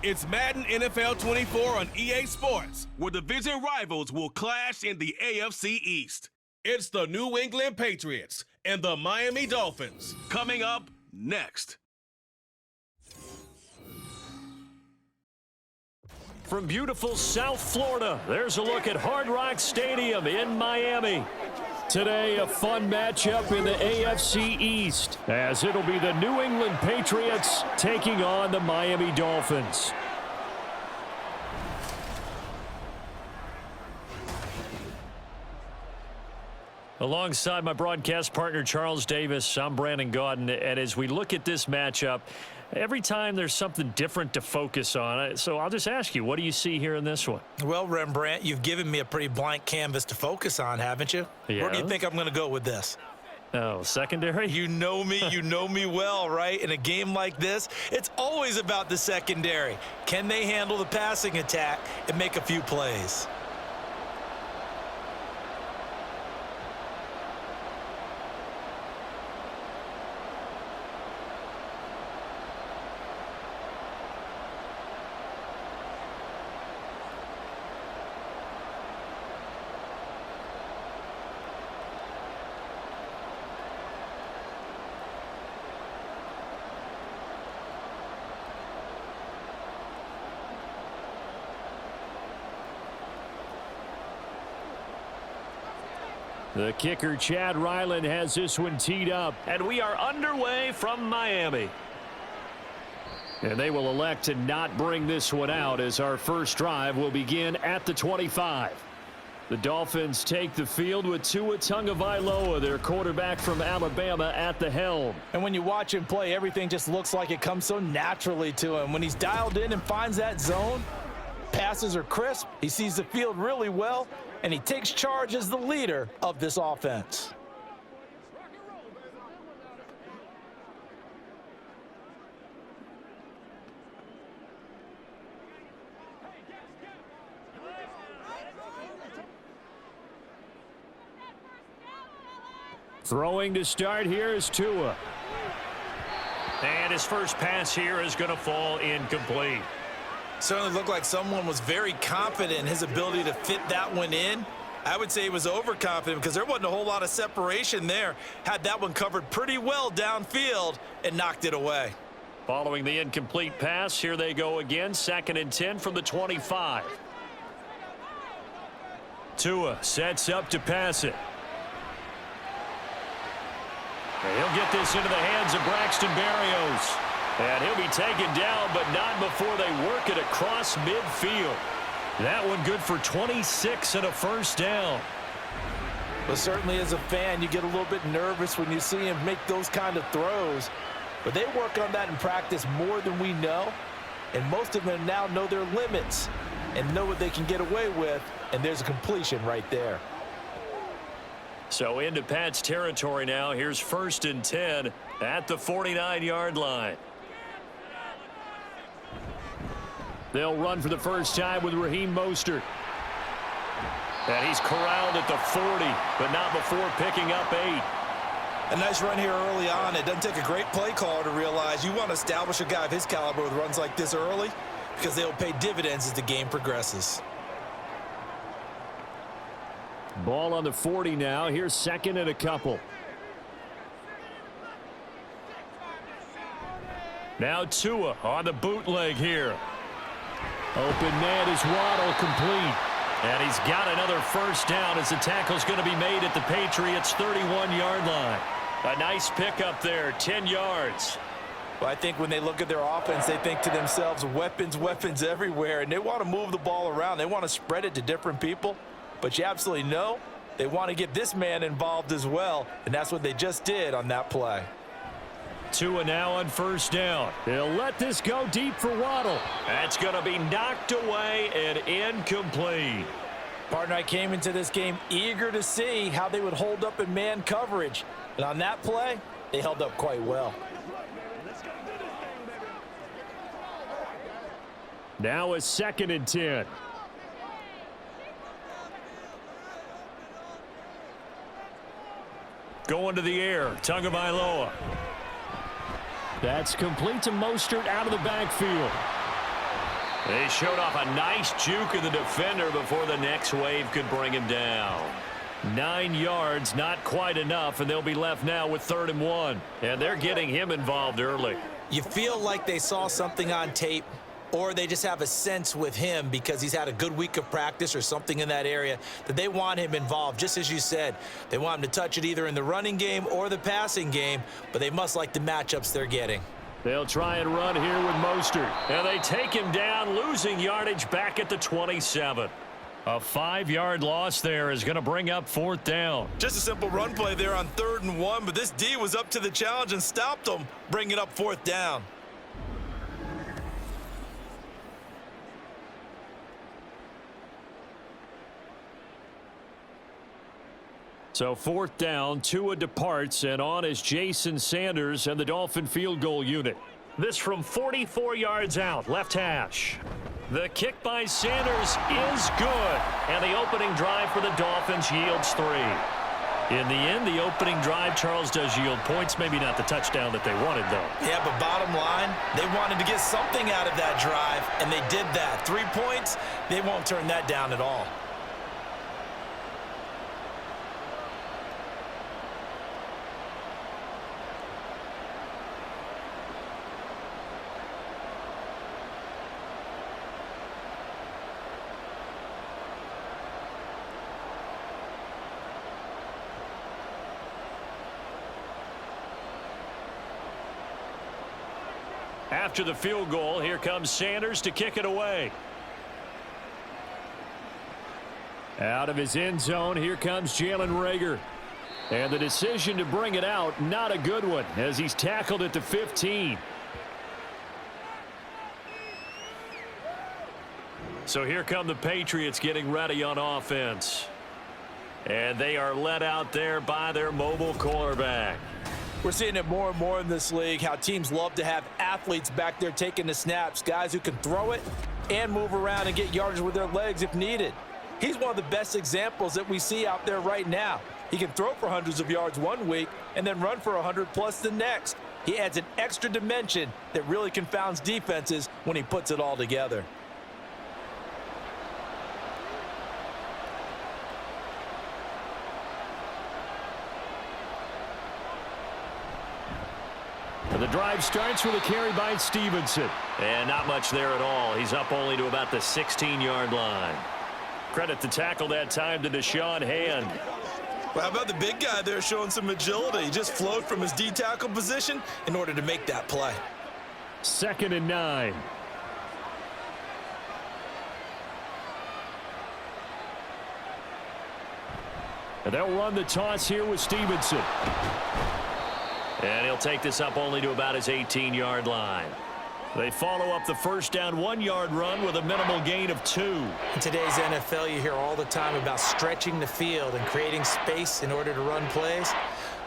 It's Madden NFL 24 on EA Sports, where division rivals will clash in the AFC East. It's the New England Patriots and the Miami Dolphins. Coming up next. From beautiful South Florida, there's a look at Hard Rock Stadium in Miami. Today, a fun matchup in the AFC East, as it'll be the New England Patriots taking on the Miami Dolphins. Alongside my broadcast partner, Charles Davis, I'm Brandon Gaudin, and as we look at this matchup, every time there's something different to focus on. So I'll just ask you, what do you see here in this one? Well, Rembrandt, you've given me a pretty blank canvas to focus on, haven't you? Yeah. Where do you think I'm going to go with this? Oh, secondary? You know me well, right? In a game like this, it's always about the secondary. Can they handle the passing attack and make a few plays? The kicker, Chad Ryland, has this one teed up. And we are underway from Miami. And they will elect to not bring this one out, as our first drive will begin at the 25. The Dolphins take the field with Tua Tagovailoa, their quarterback from Alabama, at the helm. And when you watch him play, everything just looks like it comes so naturally to him. When he's dialed in and finds that zone, passes are crisp, he sees the field really well, and he takes charge as the leader of this offense. Throwing to start here is Tua. And his first pass here is going to fall incomplete. Certainly looked like someone was very confident in his ability to fit that one in. I would say he was overconfident because there wasn't a whole lot of separation there. Had that one covered pretty well downfield and knocked it away. Following the incomplete pass, here they go again. 2nd and 10 from the 25. Tua sets up to pass it. And he'll get this into the hands of Braxton Berrios. And he'll be taken down, but not before they work it across midfield. That one good for 26 and a first down. But certainly as a fan, you get a little bit nervous when you see him make those kind of throws. But they work on that in practice more than we know. And most of them now know their limits and know what they can get away with. And there's a completion right there. So into Pat's territory now. Here's 1st and 10 at the 49-yard line. They'll run for the first time with Raheem Mostert. And he's corralled at the 40, but not before picking up 8. A nice run here early on. It doesn't take a great play caller to realize you want to establish a guy of his caliber with runs like this early, because they'll pay dividends as the game progresses. Ball on the 40 now. Here's 2nd and a couple. Now Tua on the bootleg here. Open man is Waddle, complete. And he's got another first down as the tackle's going to be made at the Patriots' 31-yard line. A nice pickup there, 10 yards. Well, I think when they look at their offense, they think to themselves, weapons everywhere, and they want to move the ball around. They want to spread it to different people. But you absolutely know they want to get this man involved as well, and that's what they just did on that play. Tua now on first down. He'll let this go deep for Waddle. That's going to be knocked away and incomplete. Partner, I came into this game eager to see how they would hold up in man coverage. And on that play, they held up quite well. Now a 2nd and 10. Going to the air, Tagovailoa. That's complete to Mostert out of the backfield. They showed off a nice juke of the defender before the next wave could bring him down. 9 yards, not quite enough, and they'll be left now with 3rd and 1. And they're getting him involved early. You feel like they saw something on tape, or they just have a sense with him because he's had a good week of practice or something in that area that they want him involved. Just as you said, they want him to touch it either in the running game or the passing game, but they must like the matchups they're getting. They'll try and run here with Mostert. And they take him down, losing yardage back at the 27. A 5-yard loss there is going to bring up 4th down. Just a simple run play there on 3rd and 1, but this D was up to the challenge and stopped them, bringing up 4th down. So 4th down, Tua departs, and on is Jason Sanders and the Dolphin field goal unit. This from 44 yards out, left hash. The kick by Sanders is good, and the opening drive for the Dolphins yields 3. In the end, the opening drive, Charles, does yield points. Maybe not the touchdown that they wanted, though. Yeah, but bottom line, they wanted to get something out of that drive, and they did that. 3 points, they won't turn that down at all. After the field goal, here comes Sanders to kick it away. Out of his end zone, here comes Jalen Reagor. And the decision to bring it out, not a good one, as he's tackled at the 15. So here come the Patriots getting ready on offense. And they are led out there by their mobile quarterback. We're seeing it more and more in this league, how teams love to have athletes back there taking the snaps, guys who can throw it and move around and get yardage with their legs if needed. He's one of the best examples that we see out there right now. He can throw for hundreds of yards one week and then run for 100+ the next. He adds an extra dimension that really confounds defenses when he puts it all together. And the drive starts with a carry by Stevenson. And not much there at all. He's up only to about the 16-yard line. Credit the tackle that time to Deshaun Hand. Well, how about the big guy there showing some agility? He just flowed from his D-tackle position in order to make that play. 2nd and 9. And they'll run the toss here with Stevenson. And he'll take this up only to about his 18-yard line. They follow up the first down 1-yard run with a minimal gain of 2. In today's NFL, you hear all the time about stretching the field and creating space in order to run plays.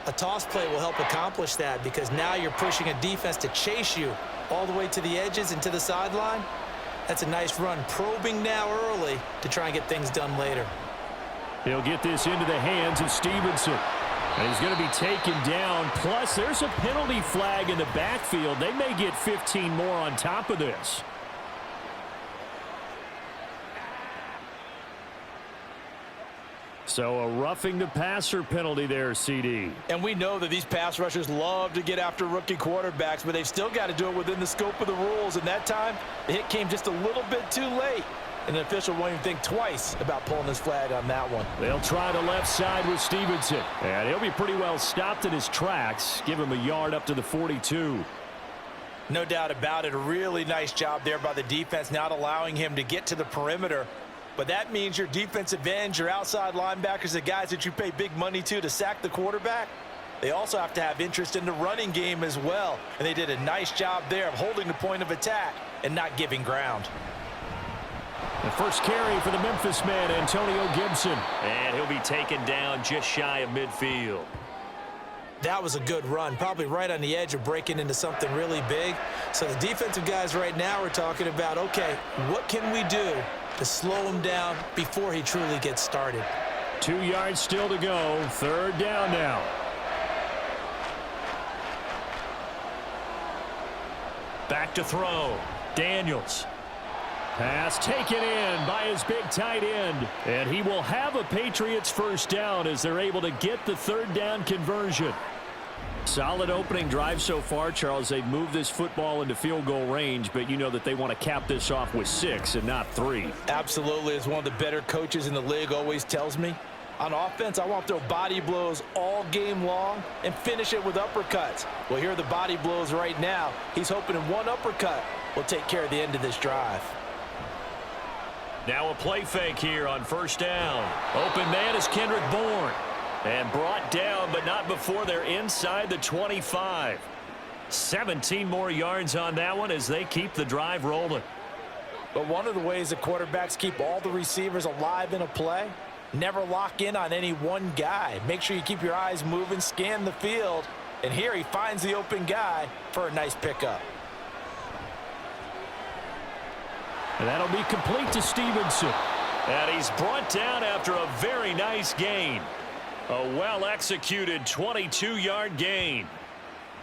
A toss play will help accomplish that because now you're pushing a defense to chase you all the way to the edges and to the sideline. That's a nice run, probing now early to try and get things done later. He'll get this into the hands of Stevenson. And he's going to be taken down. Plus, there's a penalty flag in the backfield. They may get 15 more on top of this. So a roughing the passer penalty there, CD. And we know that these pass rushers love to get after rookie quarterbacks, but they've still got to do it within the scope of the rules. And that time, the hit came just a little bit too late. And the official won't even think twice about pulling his flag on that one. They'll try the left side with Stevenson. And he'll be pretty well stopped in his tracks. Give him a yard up to the 42. No doubt about it. A really nice job there by the defense, not allowing him to get to the perimeter. But that means your defensive ends, your outside linebackers, the guys that you pay big money to sack the quarterback, they also have to have interest in the running game as well. And they did a nice job there of holding the point of attack and not giving ground. The first carry for the Memphis man, Antonio Gibson. And he'll be taken down just shy of midfield. That was a good run, probably right on the edge of breaking into something really big. So the defensive guys right now are talking about, okay, what can we do to slow him down before he truly gets started? 2 yards still to go. 3rd down now. Back to throw. Daniels. Pass taken in by his big tight end. And he will have a Patriots first down as they're able to get the third down conversion. Solid opening drive so far, Charles. They've moved this football into field goal range, but you know that they want to cap this off with 6 and not 3. Absolutely. As one of the better coaches in the league always tells me, on offense, I want to throw body blows all game long and finish it with uppercuts. Well, here are the body blows right now. He's hoping in one uppercut will take care of the end of this drive. Now a play fake here on first down. Open man is Kendrick Bourne. And brought down, but not before they're inside the 25. 17 more yards on that one as they keep the drive rolling. But one of the ways the quarterbacks keep all the receivers alive in a play, never lock in on any one guy. Make sure you keep your eyes moving, scan the field. And here he finds the open guy for a nice pickup. And that'll be complete to Stevenson. And he's brought down after a very nice gain. A well-executed 22-yard gain.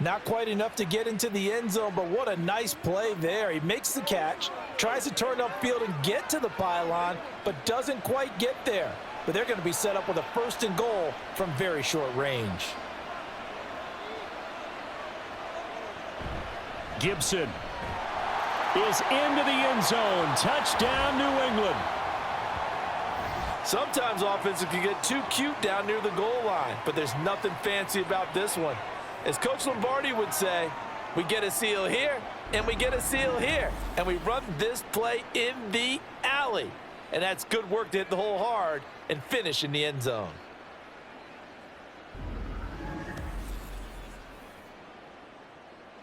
Not quite enough to get into the end zone, but what a nice play there. He makes the catch, tries to turn upfield and get to the pylon, but doesn't quite get there. But they're going to be set up with a first and goal from very short range. Gibson is into the end zone. Touchdown, New England. Sometimes offenses can get too cute down near the goal line, but there's nothing fancy about this one. As Coach Lombardi would say, we get a seal here, and we get a seal here, and we run this play in the alley. And that's good work to hit the hole hard and finish in the end zone.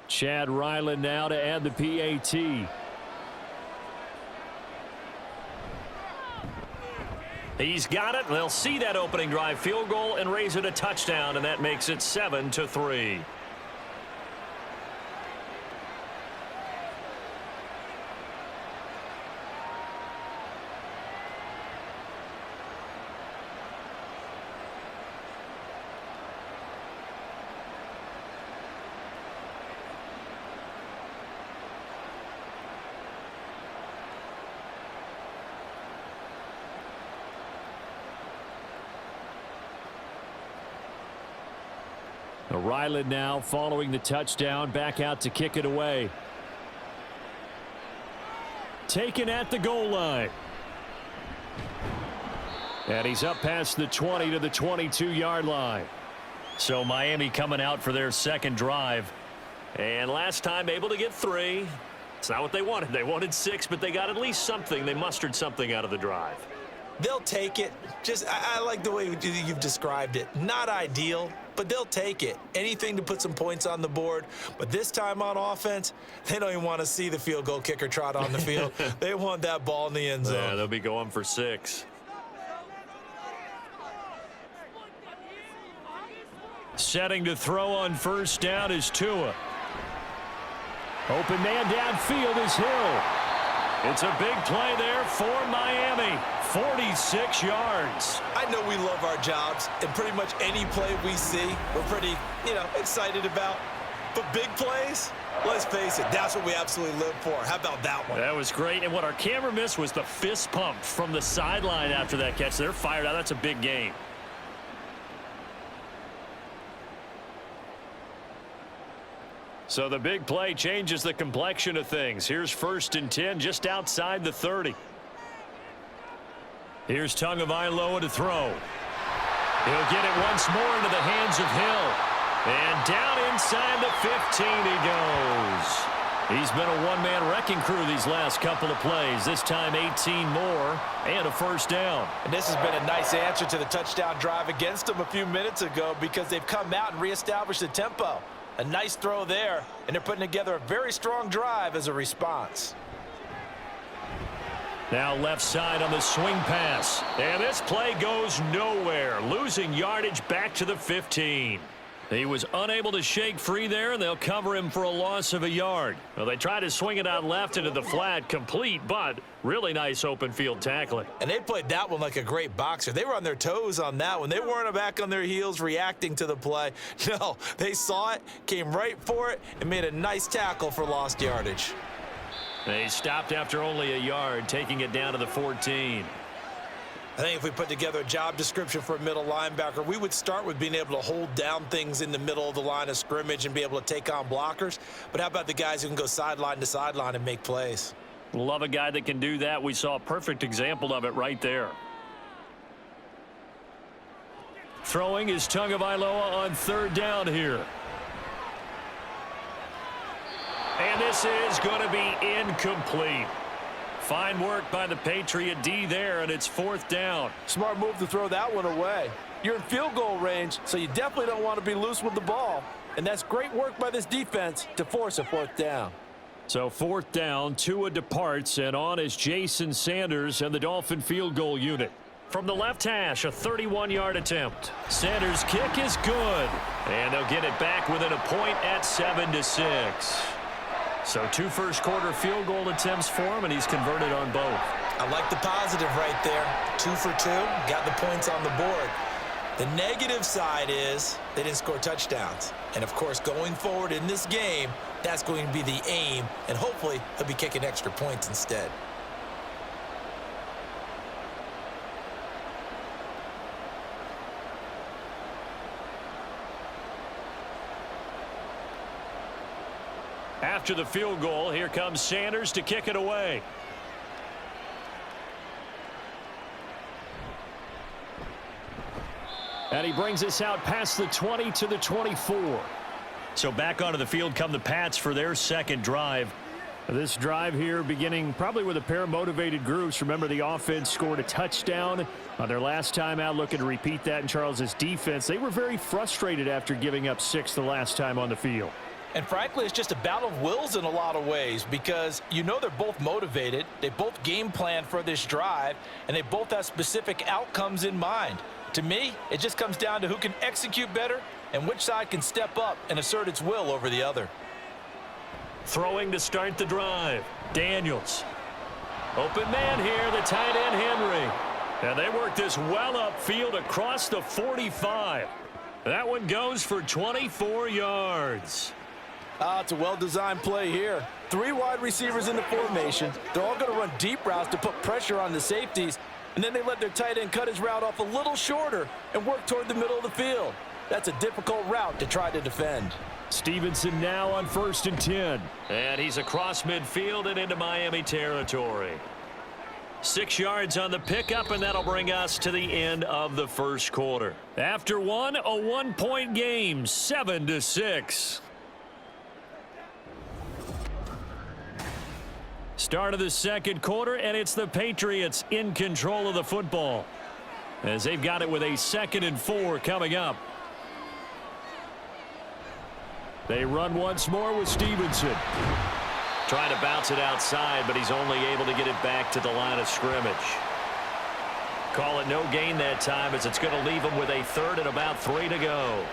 Chad Ryland now to add the PAT. He's got it. They'll see that opening drive field goal and raise it a touchdown, and that makes it 7-3. Ryland now following the touchdown, back out to kick it away. Taken at the goal line. And he's up past the 20 to the 22-yard line. So Miami coming out for their second drive. And last time able to get 3. It's not what they wanted. They wanted 6, but they got at least something. They mustered something out of the drive. They'll take it. I like the way you've described it. Not ideal, but they'll take it. Anything to put some points on the board. But this time on offense, they don't even want to see the field goal kicker trot on the field. They want that ball in the end zone. Yeah, they'll be going for 6. Setting to throw on first down is Tua. Open man downfield is Hill. It's a big play there for Miami. 46 yards. I know we love our jobs, and pretty much any play we see, we're pretty, excited about. But big plays, let's face it, that's what we absolutely live for. How about that one? That was great, and what our camera missed was the fist pump from the sideline after that catch. They're fired out. That's a big game. So the big play changes the complexion of things. Here's 1st and 10 just outside the 30. Here's Tagovailoa to throw. He'll get it once more into the hands of Hill. And down inside the 15 he goes. He's been a one-man wrecking crew these last couple of plays. This time 18 more and a first down. And this has been a nice answer to the touchdown drive against them a few minutes ago because they've come out and reestablished the tempo. A nice throw there, and they're putting together a very strong drive as a response. Now left side on the swing pass. And this play goes nowhere. Losing yardage back to the 15. He was unable to shake free there, and they'll cover him for a loss of a yard. Well, they tried to swing it out left into the flat, complete, but really nice open field tackling. And they played that one like a great boxer. They were on their toes on that one. They weren't back on their heels reacting to the play. No, they saw it, came right for it, and made a nice tackle for lost yardage. They stopped after only a yard, taking it down to the 14. I think if we put together a job description for a middle linebacker, we would start with being able to hold down things in the middle of the line of scrimmage and be able to take on blockers. But how about the guys who can go sideline to sideline and make plays? Love a guy that can do that. We saw a perfect example of it right there. Throwing is Tagovailoa on third down here. And this is going to be incomplete. Fine work by the Patriot D there, and it's fourth down. Smart move to throw that one away. You're in field goal range, so you definitely don't want to be loose with the ball. And that's great work by this defense to force a fourth down. So fourth down, Tua departs, and on is Jason Sanders and the Dolphin field goal unit. From the left hash, a 31-yard attempt. Sanders' kick is good, and they'll get it back within a point at 7-6. So 2 first-quarter field goal attempts for him, and he's converted on both. I like the positive right there. 2 for 2, got the points on the board. The negative side is they didn't score touchdowns. And, of course, going forward in this game, that's going to be the aim, and hopefully he'll be kicking extra points instead. After the field goal, here comes Sanders to kick it away. And he brings us out past the 20 to the 24. So back onto the field come the Pats for their second drive. This drive here beginning probably with a pair of motivated groups. Remember, the offense scored a touchdown on their last time out, looking to repeat that in Charles's defense. They were very frustrated after giving up 6 the last time on the field. And frankly, it's just a battle of wills in a lot of ways because you know they're both motivated. They both game plan for this drive, and they both have specific outcomes in mind. To me, it just comes down to who can execute better and which side can step up and assert its will over the other. Throwing to start the drive. Daniels. Open man here, the tight end Henry. And they work this well upfield across the 45. That one goes for 24 yards. It's a well-designed play here. 3 wide receivers in the formation. They're all going to run deep routes to put pressure on the safeties. And then they let their tight end cut his route off a little shorter and work toward the middle of the field. That's a difficult route to try to defend. Stevenson now on 1st and 10. And he's across midfield and into Miami territory. 6 yards on the pickup, and that'll bring us to the end of the first quarter. After one, a 1-point game, 7-6. Start of the second quarter, and it's the Patriots in control of the football as they've got it with a 2nd and 4 coming up. They run once more with Stevenson. Trying to bounce it outside, but he's only able to get it back to the line of scrimmage. Call it no gain that time as it's going to leave him with a 3rd and about 3 to go.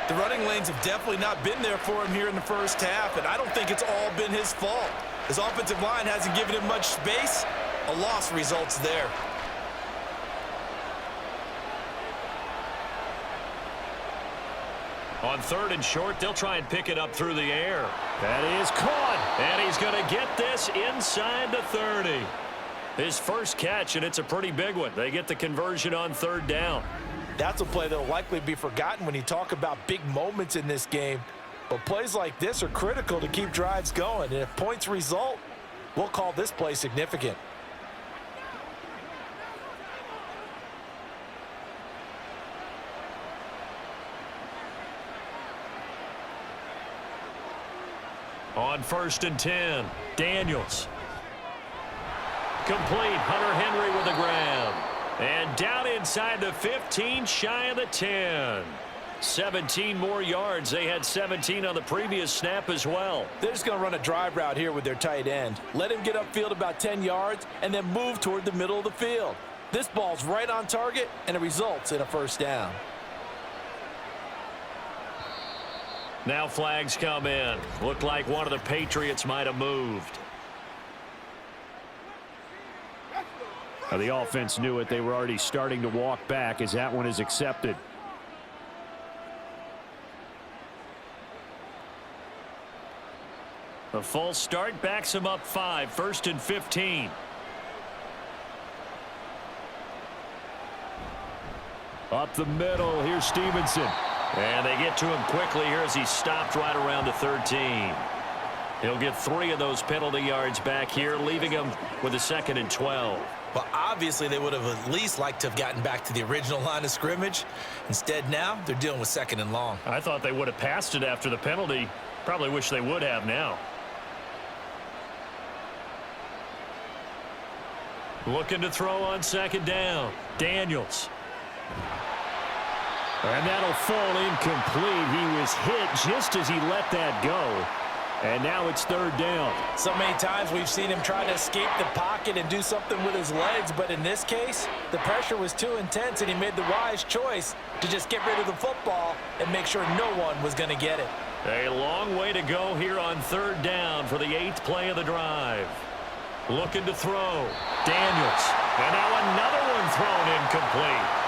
The running lanes have definitely not been there for him here in the first half, and I don't think it's all been his fault. His offensive line hasn't given him much space. A loss results there. On 3rd and short, they'll try and pick it up through the air. That is caught, and he's going to get this inside the 30. His first catch, and it's a pretty big one. They get the conversion on 3rd down. That's a play that will likely be forgotten when you talk about big moments in this game. But plays like this are critical to keep drives going. And if points result, we'll call this play significant. On 1st and 10, Daniels. Complete, Hunter Henry with a grab. And down inside the 15, shy of the 10. 17 more yards. They had 17 on the previous snap as well. They're just going to run a drive route here with their tight end. Let him get upfield about 10 yards and then move toward the middle of the field. This ball's right on target, and it results in a 1st down. Now flags come in. Looked like one of the Patriots might have moved. The offense knew it. They were already starting to walk back as that one is accepted. A false start backs him up 5, 1st and 15. Up the middle, here's Stevenson. And they get to him quickly here as he's stopped right around the 13. He'll get 3 of those penalty yards back here, leaving him with a 2nd and 12. Well, obviously, they would have at least liked to have gotten back to the original line of scrimmage. Instead, now they're dealing with 2nd and long. I thought they would have passed it after the penalty. Probably wish they would have now. Looking to throw on 2nd down. Daniels. And that'll fall incomplete. He was hit just as he let that go. And now it's 3rd down. So many times we've seen him try to escape the pocket and do something with his legs, but in this case, the pressure was too intense and he made the wise choice to just get rid of the football and make sure no one was going to get it. A long way to go here on 3rd down for the 8th play of the drive. Looking to throw. Daniels. And now another one thrown incomplete.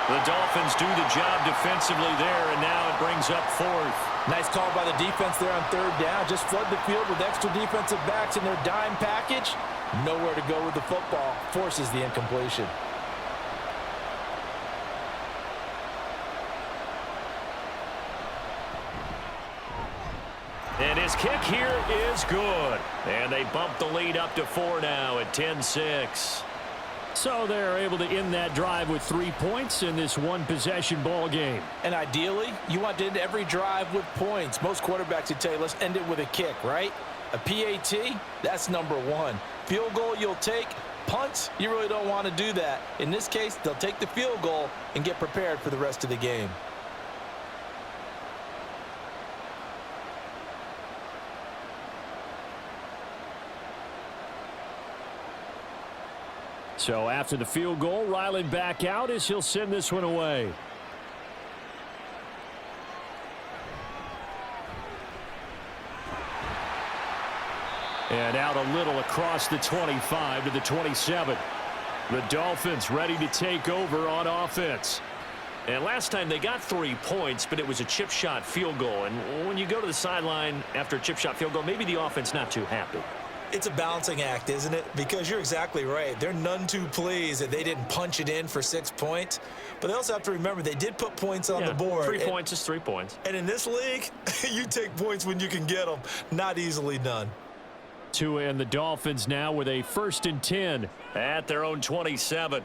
The Dolphins do the job defensively there, and now it brings up 4th. Nice call by the defense there on 3rd down. Just flood the field with extra defensive backs in their dime package. Nowhere to go with the football. Forces the incompletion. And his kick here is good. And they bump the lead up to 4 now at 10-6. So they're able to end that drive with 3 points in this one-possession ball game. And ideally, you want to end every drive with points. Most quarterbacks would tell you, let's end it with a kick, right? A PAT, that's number 1. Field goal you'll take. Punts, you really don't want to do that. In this case, they'll take the field goal and get prepared for the rest of the game. So after the field goal, Ryland back out as he'll send this one away. And out a little across the 25 to the 27. The Dolphins ready to take over on offense. And last time they got 3 points, but it was a chip shot field goal. And when you go to the sideline after a chip shot field goal, maybe the offense not too happy. It's a balancing act, isn't it? Because you're exactly right. They're none too pleased that they didn't punch it in for 6 points. But they also have to remember they did put points on the board. 3 points is 3 points. And in this league, you take points when you can get them. Not easily done. Tua and the Dolphins now with a 1st and 10 at their own 27.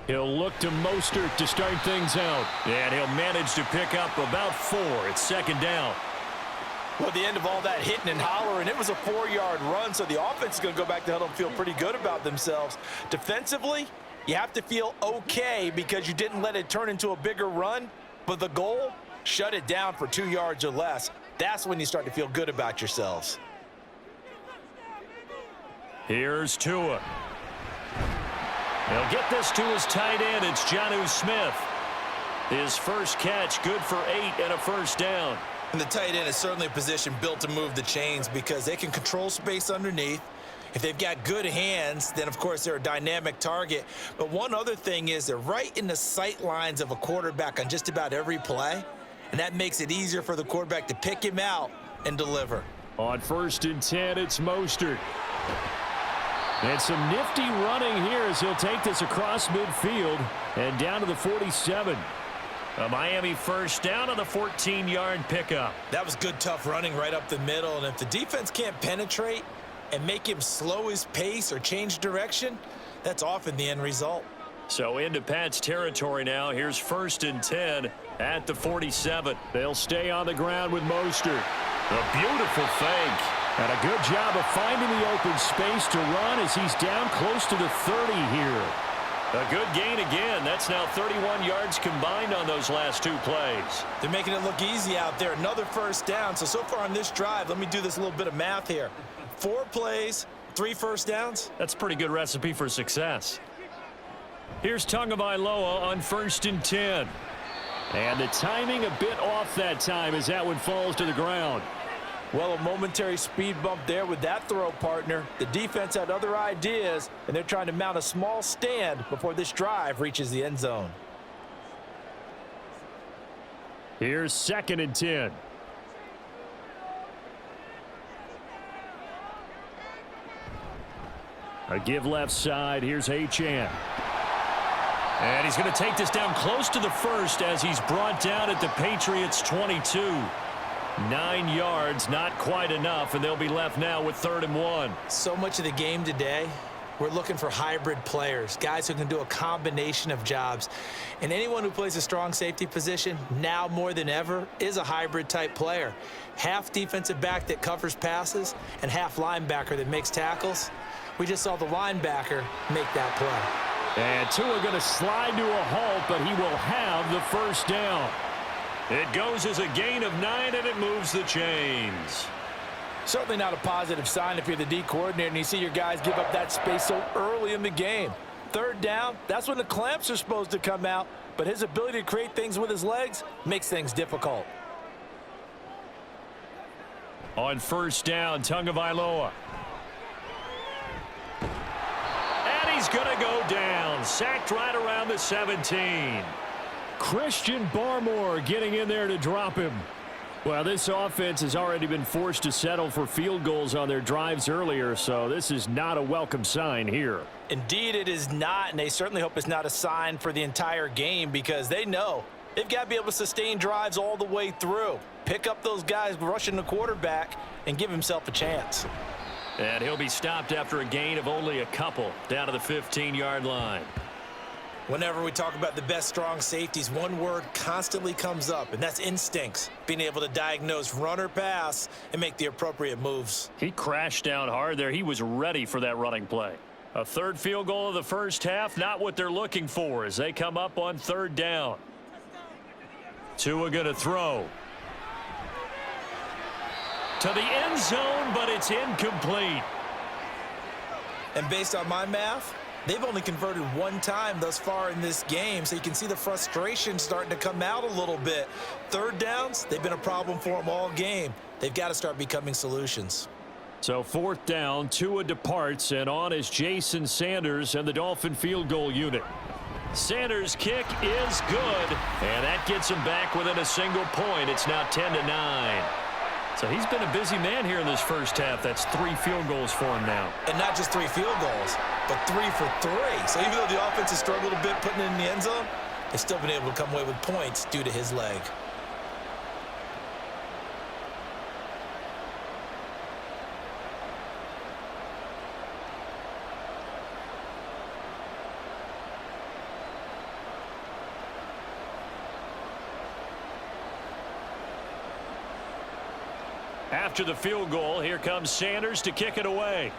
He'll look to Mostert to start things out. And he'll manage to pick up about 4. It's 2nd down. Well, at the end of all that hitting and hollering, it was a 4-yard run, so the offense is going to go back to huddle and feel pretty good about themselves. Defensively, you have to feel okay because you didn't let it turn into a bigger run, but the goal, shut it down for 2 yards or less. That's when you start to feel good about yourselves. Here's Tua. He'll get this to his tight end. It's Jonnu Smith. His first catch, good for 8 and a 1st down. And the tight end is certainly a position built to move the chains because they can control space underneath. If they've got good hands, then, of course, they're a dynamic target. But one other thing is they're right in the sight lines of a quarterback on just about every play, and that makes it easier for the quarterback to pick him out and deliver. On 1st and 10, it's Mostert. And some nifty running here as he'll take this across midfield and down to the 47. A Miami 1st down on the 14-yard pickup. That was good, tough running right up the middle. And if the defense can't penetrate and make him slow his pace or change direction, that's often the end result. So into Pat's territory now. Here's 1st and 10 at the 47. They'll stay on the ground with Mostert. A beautiful fake. And a good job of finding the open space to run as he's down close to the 30 here. A good gain again. That's now 31 yards combined on those last 2 plays. They're making it look easy out there. Another 1st down. So far on this drive, let me do this little bit of math here. 4 plays, 3 1st downs. That's a pretty good recipe for success. Here's Tagovailoa on 1st and 10. And the timing a bit off that time as that one falls to the ground. Well, a momentary speed bump there with that throw, partner. The defense had other ideas, and they're trying to mount a small stand before this drive reaches the end zone. Here's 2nd and 10. A give left side. Here's Achane. And he's going to take this down close to the first as he's brought down at the Patriots' 22. 9 yards, not quite enough, and they'll be left now with 3rd and 1. So much of the game today, we're looking for hybrid players, guys who can do a combination of jobs. And anyone who plays a strong safety position, now more than ever, is a hybrid-type player. Half defensive back that covers passes and half linebacker that makes tackles. We just saw the linebacker make that play. And Tua going to slide to a halt, but he will have the first down. It goes as a gain of 9, and it moves the chains. Certainly not a positive sign if you're the D coordinator and you see your guys give up that space so early in the game. 3rd down, that's when the clamps are supposed to come out, but his ability to create things with his legs makes things difficult. On 1st down, Tagovailoa. And he's going to go down. Sacked right around the 17. Christian Barmore getting in there to drop him. Well, this offense has already been forced to settle for field goals on their drives earlier, so this is not a welcome sign here. Indeed, it is not, and they certainly hope it's not a sign for the entire game because they know they've got to be able to sustain drives all the way through. Pick up those guys rushing the quarterback and give himself a chance. And he'll be stopped after a gain of only a couple down to the 15-yard line. Whenever we talk about the best strong safeties, one word constantly comes up, and that's instincts. Being able to diagnose run or pass and make the appropriate moves. He crashed down hard there. He was ready for that running play. A 3rd field goal of the first half, not what they're looking for as they come up on 3rd down. Tua going to throw. To the end zone, but it's incomplete. And based on my math, they've only converted 1 time thus far in this game, so you can see the frustration starting to come out a little bit. 3rd downs, they've been a problem for them all game. They've got to start becoming solutions. So 4th down, Tua departs, and on is Jason Sanders and the Dolphin field goal unit. Sanders' kick is good, and that gets him back within a single point. It's now 10-9. So he's been a busy man here in this first half. That's 3 field goals for him now. And not just 3 field goals, but 3 for 3. So even though the offense has struggled a bit putting it in the end zone, they've still been able to come away with points due to his leg. After the field goal, here comes Sanders to kick it away.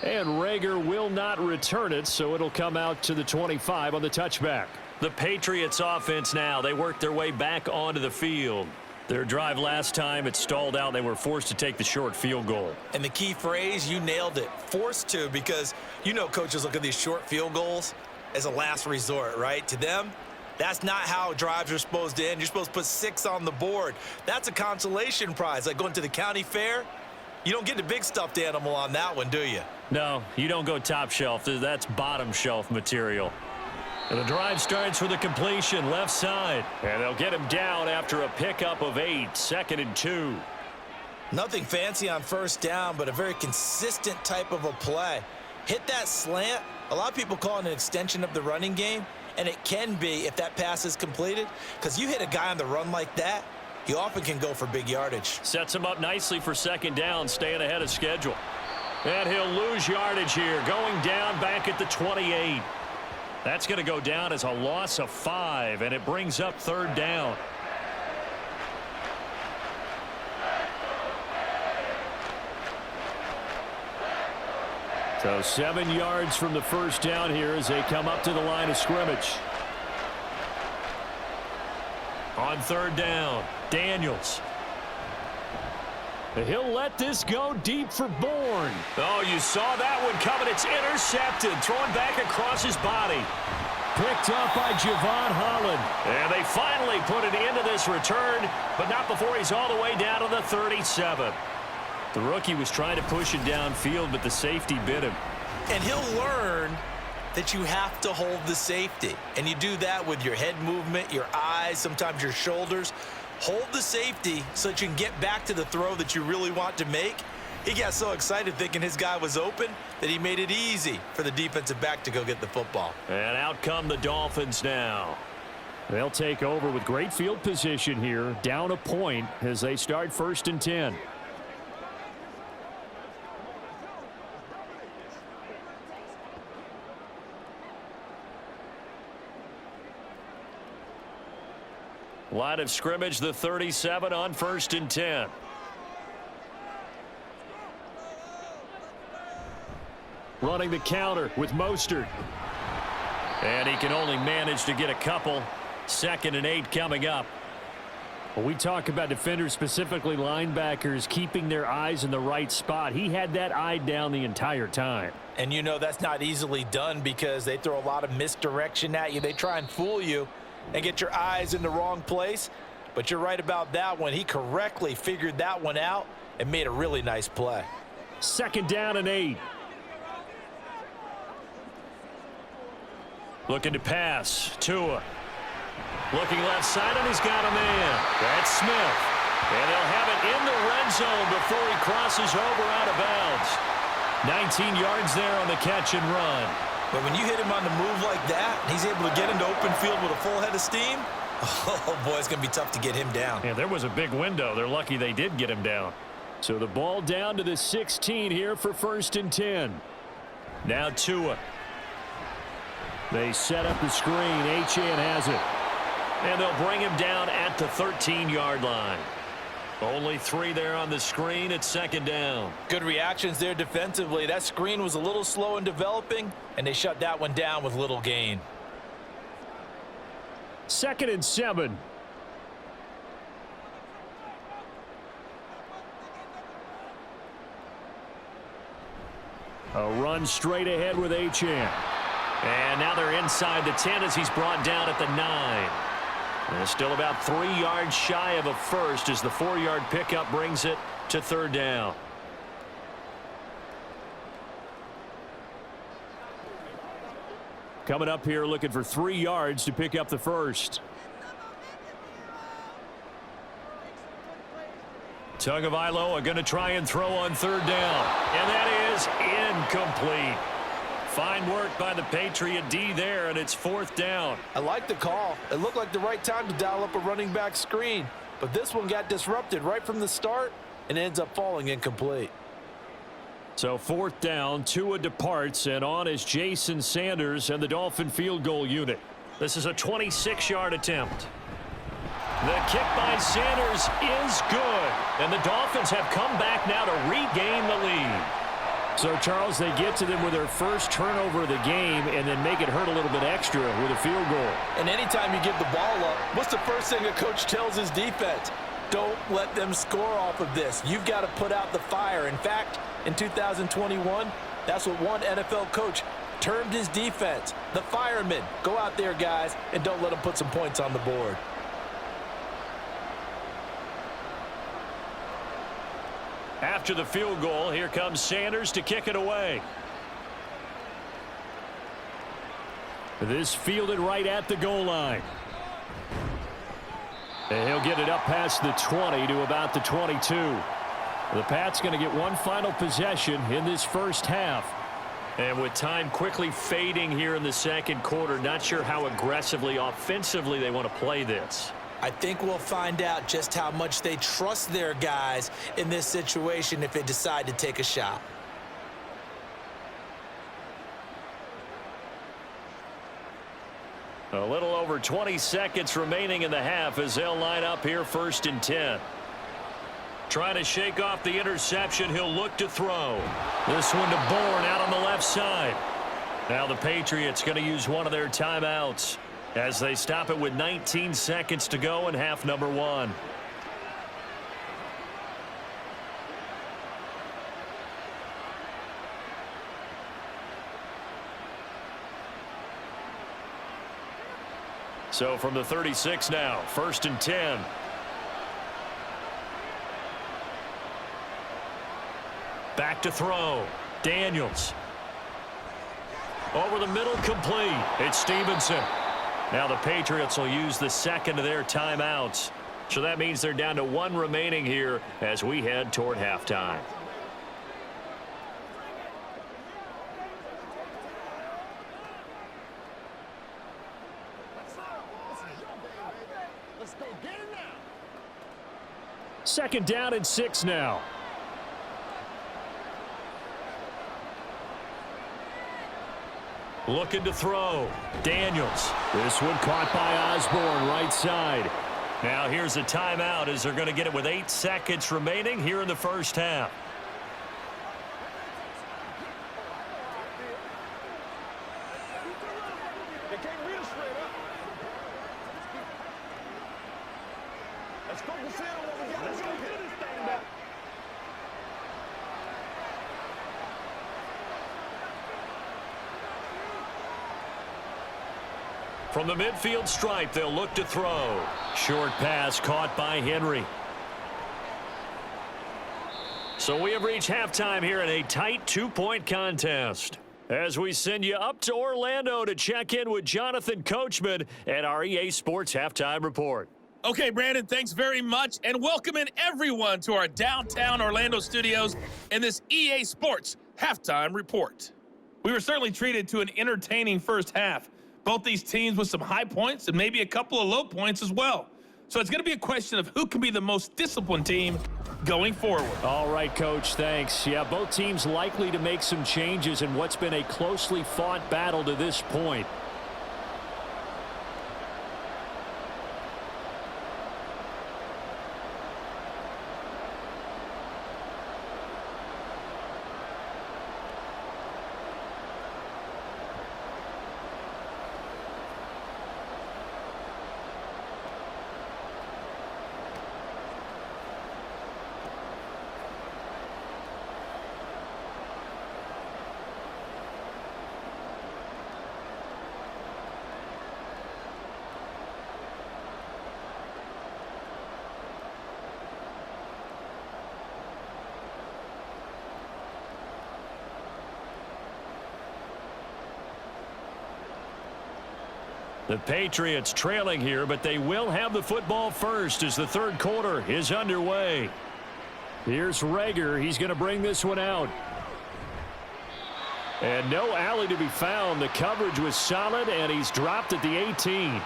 And Rager will not return it, so it'll come out to the 25 on the touchback. The Patriots offense now, they worked their way back onto the field. Their drive last time, it stalled out. They were forced to take the short field goal. And the key phrase, you nailed it, forced to, because you know coaches look at these short field goals as a last resort, right? To them, that's not how drives are supposed to end. You're supposed to put 6 on the board. That's a consolation prize, like going to the county fair. You don't get the big stuffed animal on that one, do you? No, you don't go top shelf. That's bottom shelf material. And the drive starts with a completion left side. And they'll get him down after a pickup of 8, 2nd and 2. Nothing fancy on 1st down, but a very consistent type of a play. Hit that slant. A lot of people call it an extension of the running game. And it can be if that pass is completed, because you hit a guy on the run like that, you often can go for big yardage. Sets him up nicely for 2nd down, staying ahead of schedule. And he'll lose yardage here, going down back at the 28. That's going to go down as a loss of 5, and it brings up 3rd down. So 7 yards from the 1st down here as they come up to the line of scrimmage. On 3rd down, Daniels. He'll let this go deep for Bourne. Oh, you saw that one coming. It's intercepted, thrown back across his body. Picked up by Javon Holland. And they finally put an end to this return, but not before he's all the way down to the 37. The rookie was trying to push it downfield, but the safety bit him. And he'll learn that you have to hold the safety. And you do that with your head movement, your eyes, sometimes your shoulders. Hold the safety so that you can get back to the throw that you really want to make. He got so excited thinking his guy was open that he made it easy for the defensive back to go get the football. And out come the Dolphins now. They'll take over with great field position here, down a point as they start 1st and 10. Line of scrimmage, the 37 on 1st and 10. Running the counter with Mostert. And he can only manage to get a couple. 2nd and 8 coming up. When we talk about defenders, specifically linebackers, keeping their eyes in the right spot, he had that eye down the entire time. And you know that's not easily done because they throw a lot of misdirection at you. They try and fool you and get your eyes in the wrong place. But you're right about that one. He correctly figured that one out and made a really nice play. 2nd down and 8. Looking to pass. Tua. Looking left side, and he's got a man. That's Smith. And they'll have it in the red zone before he crosses over out of bounds. 19 yards there on the catch and run. But when you hit him on the move like that, he's able to get into open field with a full head of steam. Oh, boy, it's going to be tough to get him down. Yeah, there was a big window. They're lucky they did get him down. So the ball down to the 16 here for 1st and 10. Now Tua. They set up the screen. Achane has it. And they'll bring him down at the 13-yard line. Only 3 there on the screen. It's 2nd down. Good reactions there defensively. That screen was a little slow in developing, and they shut that one down with little gain. 2nd and 7. A run straight ahead with Achane. And now they're inside the 10 as he's brought down at the 9. And still about 3 yards shy of a first as the 4-yard pickup brings it to 3rd down. Coming up here looking for 3 yards to pick up the first. Tagovailoa going to try and throw on 3rd down. And that is incomplete. Fine work by the Patriot D there, and it's 4th down. I like the call. It looked like the right time to dial up a running back screen. But this one got disrupted right from the start and ends up falling incomplete. So 4th down, Tua departs, and on is Jason Sanders and the Dolphin field goal unit. This is a 26-yard attempt. The kick by Sanders is good. And the Dolphins have come back now to regain the lead. So, Charles, they get to them with their first turnover of the game and then make it hurt a little bit extra with a field goal. And anytime you give the ball up, what's the first thing a coach tells his defense? Don't let them score off of this. You've got to put out the fire. In fact, in 2021, that's what one NFL coach termed his defense. The firemen. Go out there, guys, and don't let them put some points on the board. After the field goal, here comes Sanders to kick it away. This fielded right at the goal line. And he'll get it up past the 20 to about the 22. The Pats going to get one final possession in this first half. And with time quickly fading here in the 2nd quarter, not sure how aggressively, offensively they want to play this. I think we'll find out just how much they trust their guys in this situation if they decide to take a shot. A little over 20 seconds remaining in the half as they'll line up here 1st and 10. Trying to shake off the interception. He'll look to throw. This one to Bourne out on the left side. Now the Patriots going to use one of their timeouts as they stop it with 19 seconds to go in half number 1. So from the 36 now, 1st and 10. Back to throw. Daniels. Over the middle, complete. It's Stevenson. Now the Patriots will use the 2nd of their timeouts. So that means they're down to 1 remaining here as we head toward halftime. Second down and 6 now. Looking to throw. Daniels. This one caught by Osborne, right side. Now here's a timeout as they're going to get it with 8 seconds remaining here in the first half. From the midfield stripe, they'll look to throw. Short pass caught by Henry. So we have reached halftime here in a tight 2-point contest. As we send you up to Orlando to check in with Jonathan Coachman at our EA Sports Halftime Report. Okay, Brandon, thanks very much, and welcome in everyone to our downtown Orlando studios in this EA Sports Halftime Report. We were certainly treated to an entertaining first half. Both these teams with some high points and maybe a couple of low points as well. So it's going to be a question of who can be the most disciplined team going forward. All right, Coach, thanks. Yeah, both teams likely to make some changes in what's been a closely fought battle to this point. The Patriots trailing here, but they will have the football first as the third quarter is underway. Here's Rager. He's going to bring this one out. And no alley to be found. The coverage was solid, and he's dropped at the 18.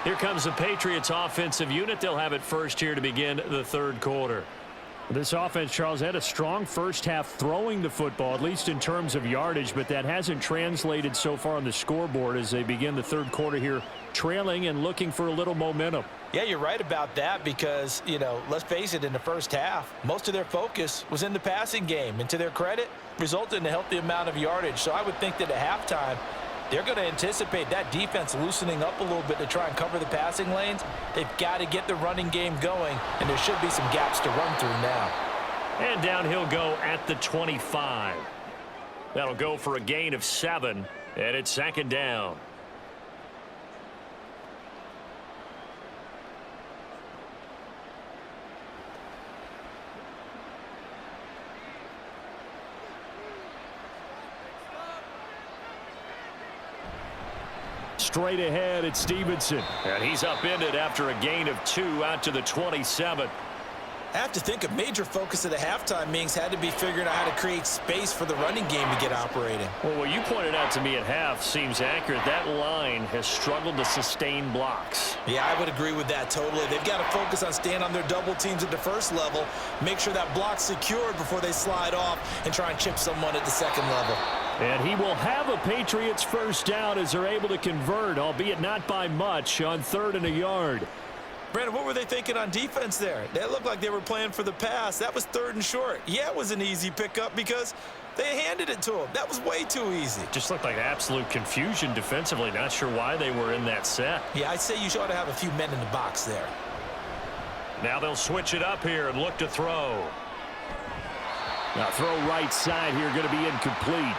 Here comes the Patriots offensive unit. They'll have it first here to begin the third quarter. This offense, Charles, had a strong first half throwing the football, at least in terms of yardage, but that hasn't translated so far on the scoreboard as they begin the third quarter here, trailing and looking for a little momentum. Yeah, you're right about that because, let's face it, in the first half, most of their focus was in the passing game. And to their credit, resulted in a healthy amount of yardage. So I would think that at halftime, they're going to anticipate that defense loosening up a little bit to try and cover the passing lanes. They've got to get the running game going, and there should be some gaps to run through now. And down he'll go at the 25. That'll go for a gain of 7, and it's second down. Straight ahead, it's Stevenson. And he's upended after a gain of 2 out to the 27. I have to think a major focus of the halftime meetings had to be figuring out how to create space for the running game to get operating. Well, what you pointed out to me at half seems accurate. That line has struggled to sustain blocks. Yeah, I would agree with that totally. They've got to focus on staying on their double teams at the first level, make sure that block's secured before they slide off and try and chip someone at the second level. And he will have a Patriots first down as they're able to convert, albeit not by much, on 3rd and a yard. Brandon, what were they thinking on defense there? They looked like they were playing for the pass. That was 3rd and short. Yeah, it was an easy pickup because they handed it to him. That was way too easy. Just looked like absolute confusion defensively. Not sure why they were in that set. Yeah, I'd say you ought to have a few men in the box there. Now they'll switch it up here and look to throw. Now throw right side here, going to be incomplete.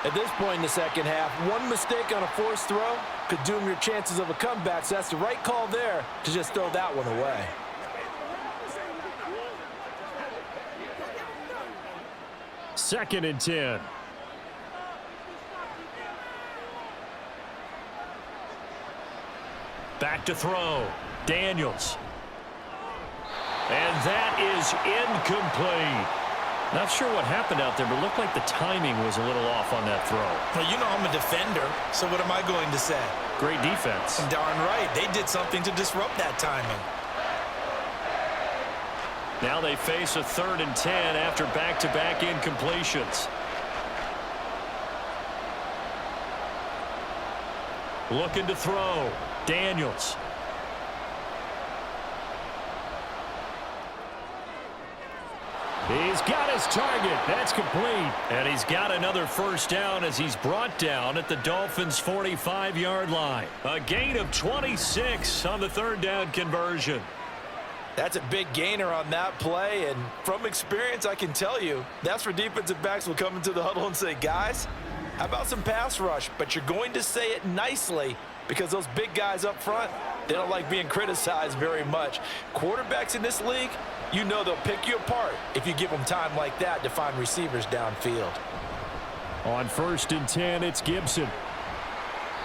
At this point in the second half, one mistake on a forced throw could doom your chances of a comeback, so that's the right call there to just throw that one away. Second and 10. Back to throw. Daniels. And that is incomplete. Not sure what happened out there, but it looked like the timing was a little off on that throw. Well, you know I'm a defender, so what am I going to say? Great defense. Darn right. They did something to disrupt that timing. Now they face a 3rd and 10 after back-to-back incompletions. Looking to throw. Daniels. He's got his target. That's complete. And he's got another first down as he's brought down at the Dolphins' 45-yard line. A gain of 26 on the 3rd down conversion. That's a big gainer on that play, and from experience, I can tell you, that's where defensive backs will come into the huddle and say, guys, how about some pass rush? But you're going to say it nicely because those big guys up front, they don't like being criticized very much. Quarterbacks in this league, you know they'll pick you apart if you give them time like that to find receivers downfield. On 1st and 10, it's Gibson.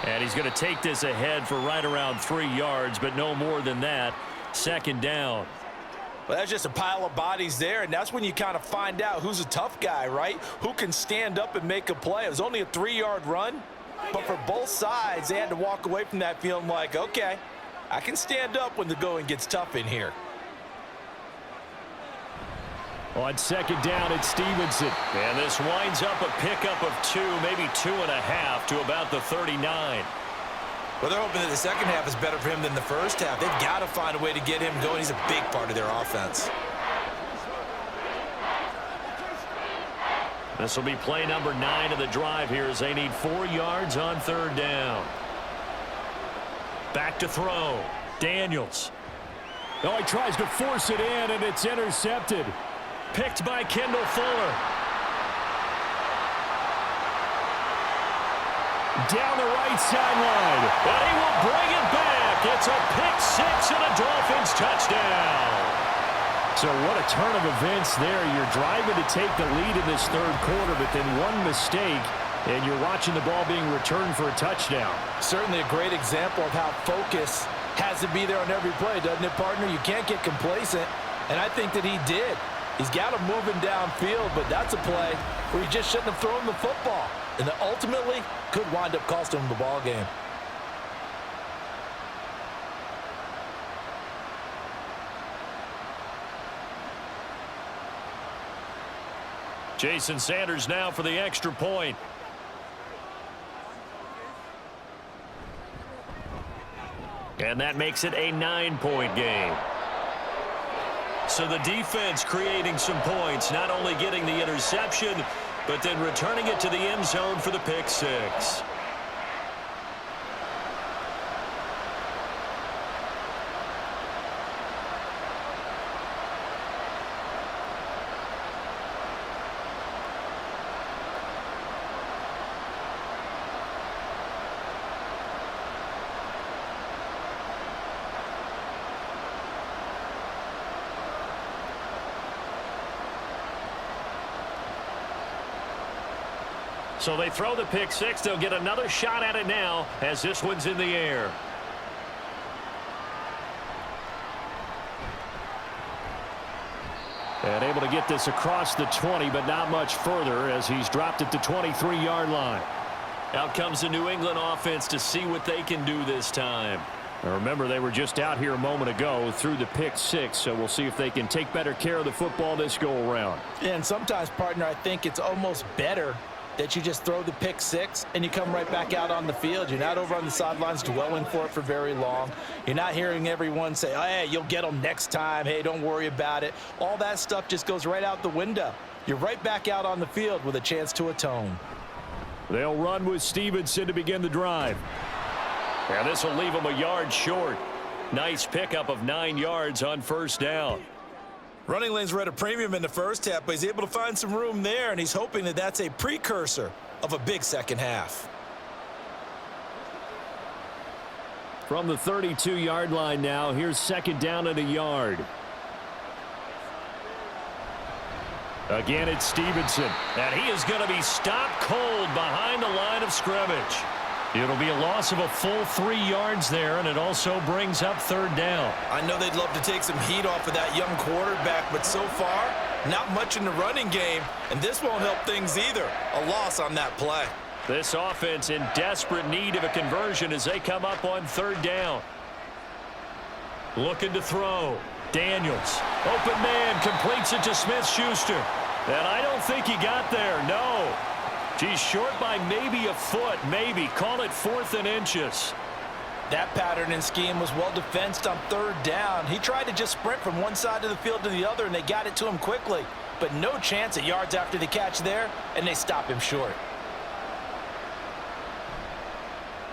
And he's going to take this ahead for right around 3 yards, but no more than that. 2nd down. Well, that's just a pile of bodies there, and that's when you kind of find out who's a tough guy, right? Who can stand up and make a play. It was only a 3-yard run, but for both sides, they had to walk away from that feeling like, okay, I can stand up when the going gets tough in here. On 2nd down, it's Stevenson. And this winds up a pickup of 2, maybe 2.5 to about the 39. Well, they're hoping that the second half is better for him than the first half. They've got to find a way to get him going. He's a big part of their offense. This will be play number 9 of the drive here as they need 4 yards on 3rd down. Back to throw. Daniels. Oh, he tries to force it in, and it's intercepted. Picked by Kendall Fuller. Down the right sideline. And he will bring it back. It's a pick-6 and a Dolphins touchdown. So what a turn of events there. You're driving to take the lead in this 3rd quarter, but then one mistake, and you're watching the ball being returned for a touchdown. Certainly a great example of how focus has to be there on every play, doesn't it, partner? You can't get complacent, and I think that he did. He's got him moving downfield, but that's a play where he just shouldn't have thrown the football. And that ultimately could wind up costing him the ball game. Jason Sanders now for the extra point. And that makes it a 9-point game. So the defense creating some points, not only getting the interception, but then returning it to the end zone for the pick-6. So they throw the pick-6. They'll get another shot at it now as this one's in the air. And able to get this across the 20, but not much further as he's dropped at the 23-yard line. Out comes the New England offense to see what they can do this time. Now remember, they were just out here a moment ago through the pick-6, so we'll see if they can take better care of the football this go-around. Yeah, and sometimes, partner, I think it's almost better that you just throw the pick-6 and you come right back out on the field. You're not over on the sidelines dwelling for it for very long. You're not hearing everyone say, oh, hey, you'll get them next time. Hey, don't worry about it. All that stuff just goes right out the window. You're right back out on the field with a chance to atone. They'll run with Stevenson to begin the drive. And this will leave them a yard short. Nice pickup of 9 yards on 1st down. Running lanes were at a premium in the first half, but he's able to find some room there, and he's hoping that that's a precursor of a big second half. From the 32-yard line now, here's 2nd down and a yard. Again, it's Stevenson. And he is going to be stopped cold behind the line of scrimmage. It'll be a loss of a full 3 yards there, and it also brings up 3rd down. I know they'd love to take some heat off of that young quarterback, but so far, Not much in the running game, and this won't help things either. A loss on that play. This offense in desperate need of a conversion as they come up on 3rd down. Looking to throw. Daniels. Open man, completes it to Smith-Schuster. And I don't think he got there, no. He's short by maybe a foot, maybe. Call it 4th and inches. That pattern and scheme was well defensed on 3rd down. He tried to just sprint from one side of the field to the other, and they got it to him quickly. But no chance at yards after the catch there, and they stop him short.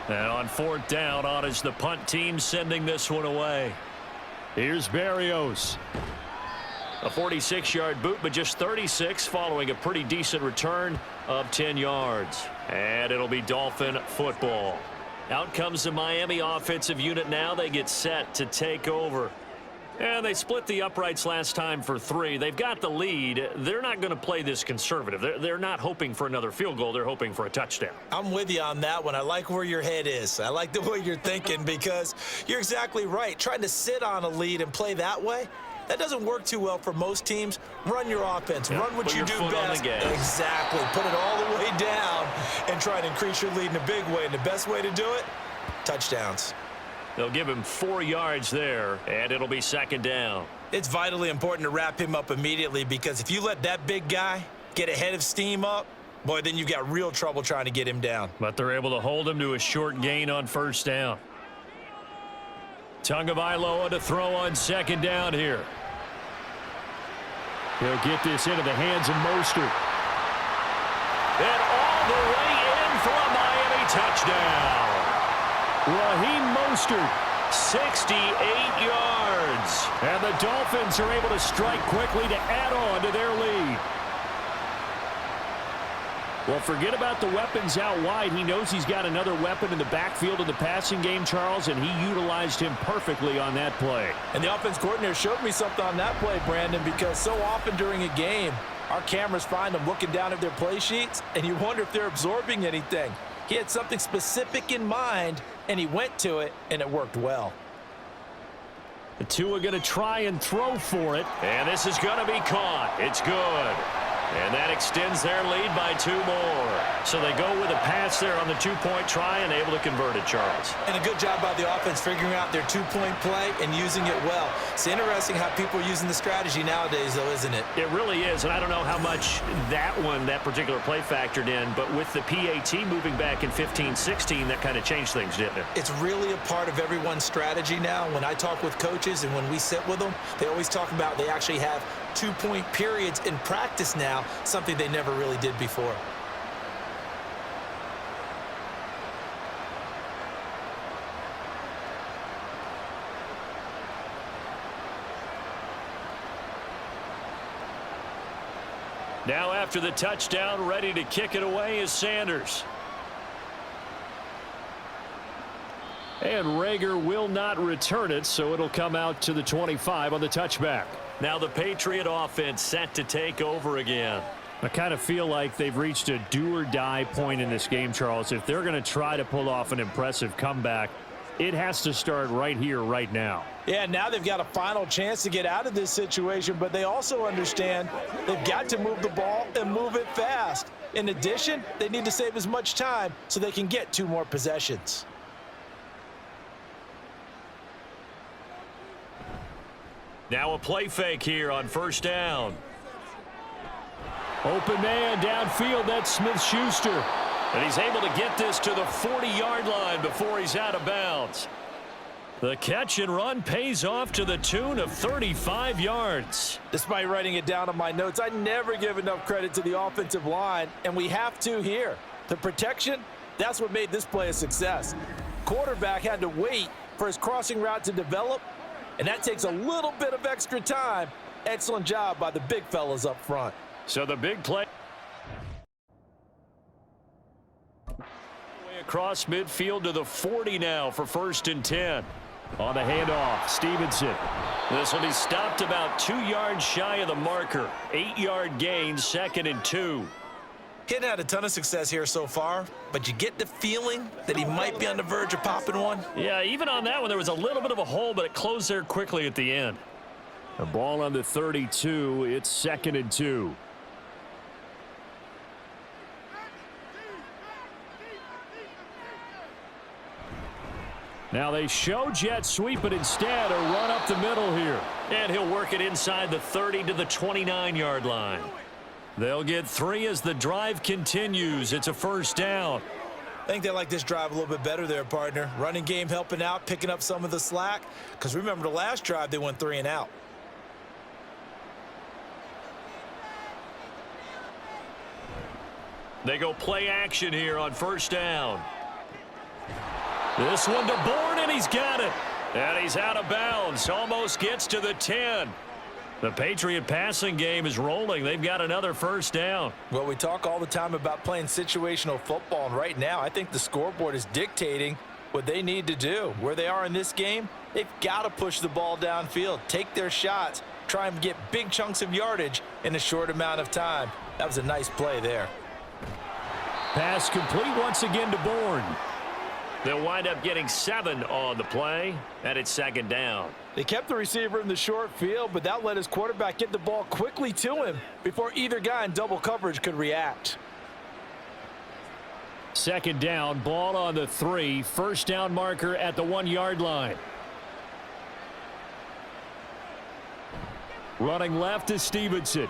And on 4th down, on is the punt team sending this one away. Here's Berrios. A 46-yard boot, but just 36 following a pretty decent return of 10 yards. And it'll be Dolphin football. Out comes the Miami offensive unit now. They get set to take over. And they split the uprights last time for 3. They've got the lead. They're not going to play this conservative. They're not hoping for another field goal. They're hoping for a touchdown. I'm with you on that one. I like where your head is. I like the way you're thinking because you're exactly right. Trying to sit on a lead and play that way, that doesn't work too well for most teams. Run your offense. Run what you do best. Exactly. Put it all the way down and try to increase your lead in a big way. And the best way to do it, touchdowns. They'll give him 4 yards there, and it'll be 2nd down. It's vitally important to wrap him up immediately because if you let that big guy get ahead of steam up, boy, then you've got real trouble trying to get him down. But they're able to hold him to a short gain on 1st down. Tagovailoa to throw on 2nd down here. He'll get this into the hands of Mostert. And all the way in for a Miami touchdown. Raheem Mostert, 68 yards. And the Dolphins are able to strike quickly to add on to their lead. Well, forget about the weapons out wide. He knows he's got another weapon in the backfield of the passing game, Charles, and he utilized him perfectly on that play. And the offense coordinator showed me something on that play, Brandon, because so often during a game, our cameras find them looking down at their play sheets, and you wonder if they're absorbing anything. He had something specific in mind, and he went to it, and it worked well. The two are going to try and throw for it, and this is going to be caught. It's good. And that extends their lead by 2 more. So they go with a pass there on the 2-point try and able to convert it, Charles. And a good job by the offense figuring out their 2-point play and using it well. It's interesting how people are using the strategy nowadays, though, isn't it? It really is, and I don't know how much that particular play factored in, but with the PAT moving back in 15-16, that kind of changed things, didn't it? It's really a part of everyone's strategy now. When I talk with coaches and when we sit with them, they always talk about they actually have 2-point periods in practice now, something they never really did before. Now after the touchdown, ready to kick it away is Sanders. And Rager will not return it, so it'll come out to the 25 on the touchback. Now the Patriot offense set to take over again. I kind of feel like they've reached a do-or-die point in this game, Charles. If they're going to try to pull off an impressive comeback, it has to start right here, right now. Yeah, now they've got a final chance to get out of this situation, but they also understand they've got to move the ball and move it fast. In addition, they need to save as much time so they can get 2 more possessions. Now a play fake here on 1st down. Open man downfield, that's Smith-Schuster. And he's able to get this to the 40-yard line before he's out of bounds. The catch and run pays off to the tune of 35 yards. Despite writing it down on my notes, I never give enough credit to the offensive line, and we have to here. The protection, that's what made this play a success. Quarterback had to wait for his crossing route to develop, and that takes a little bit of extra time. Excellent job by the big fellas up front. So the big play across midfield to the 40 now for 1st and 10. On the handoff, Stevenson. This will be stopped about 2 yards shy of the marker. 8-yard gain, 2nd and 2. He hadn't had a ton of success here so far, but you get the feeling that he might be on the verge of popping one. Yeah, even on that one, there was a little bit of a hole, but it closed there quickly at the end. A ball on the 32. It's 2nd and 2. Now they show jet sweep, but instead a run up the middle here. And he'll work it inside the 30 to the 29-yard line. They'll get 3 as the drive continues. It's a first down. I think they like this drive a little bit better there, partner. Running game helping out, picking up some of the slack. Because remember the last drive, they went 3 and out. They go play action here on first down. This one to Bourne, and he's got it. And he's out of bounds. Almost gets to the 10. The Patriot passing game is rolling. They've got another first down. Well, we talk all the time about playing situational football, and right now I think the scoreboard is dictating what they need to do. Where they are in this game, they've got to push the ball downfield, take their shots, try and get big chunks of yardage in a short amount of time. That was a nice play there. Pass complete once again to Bourne. They'll wind up getting 7 on the play, and it's 2nd down. They kept the receiver in the short field, but that let his quarterback get the ball quickly to him before either guy in double coverage could react. 2nd down, ball on the 3. First down marker at the 1-yard line. Running left is Stevenson.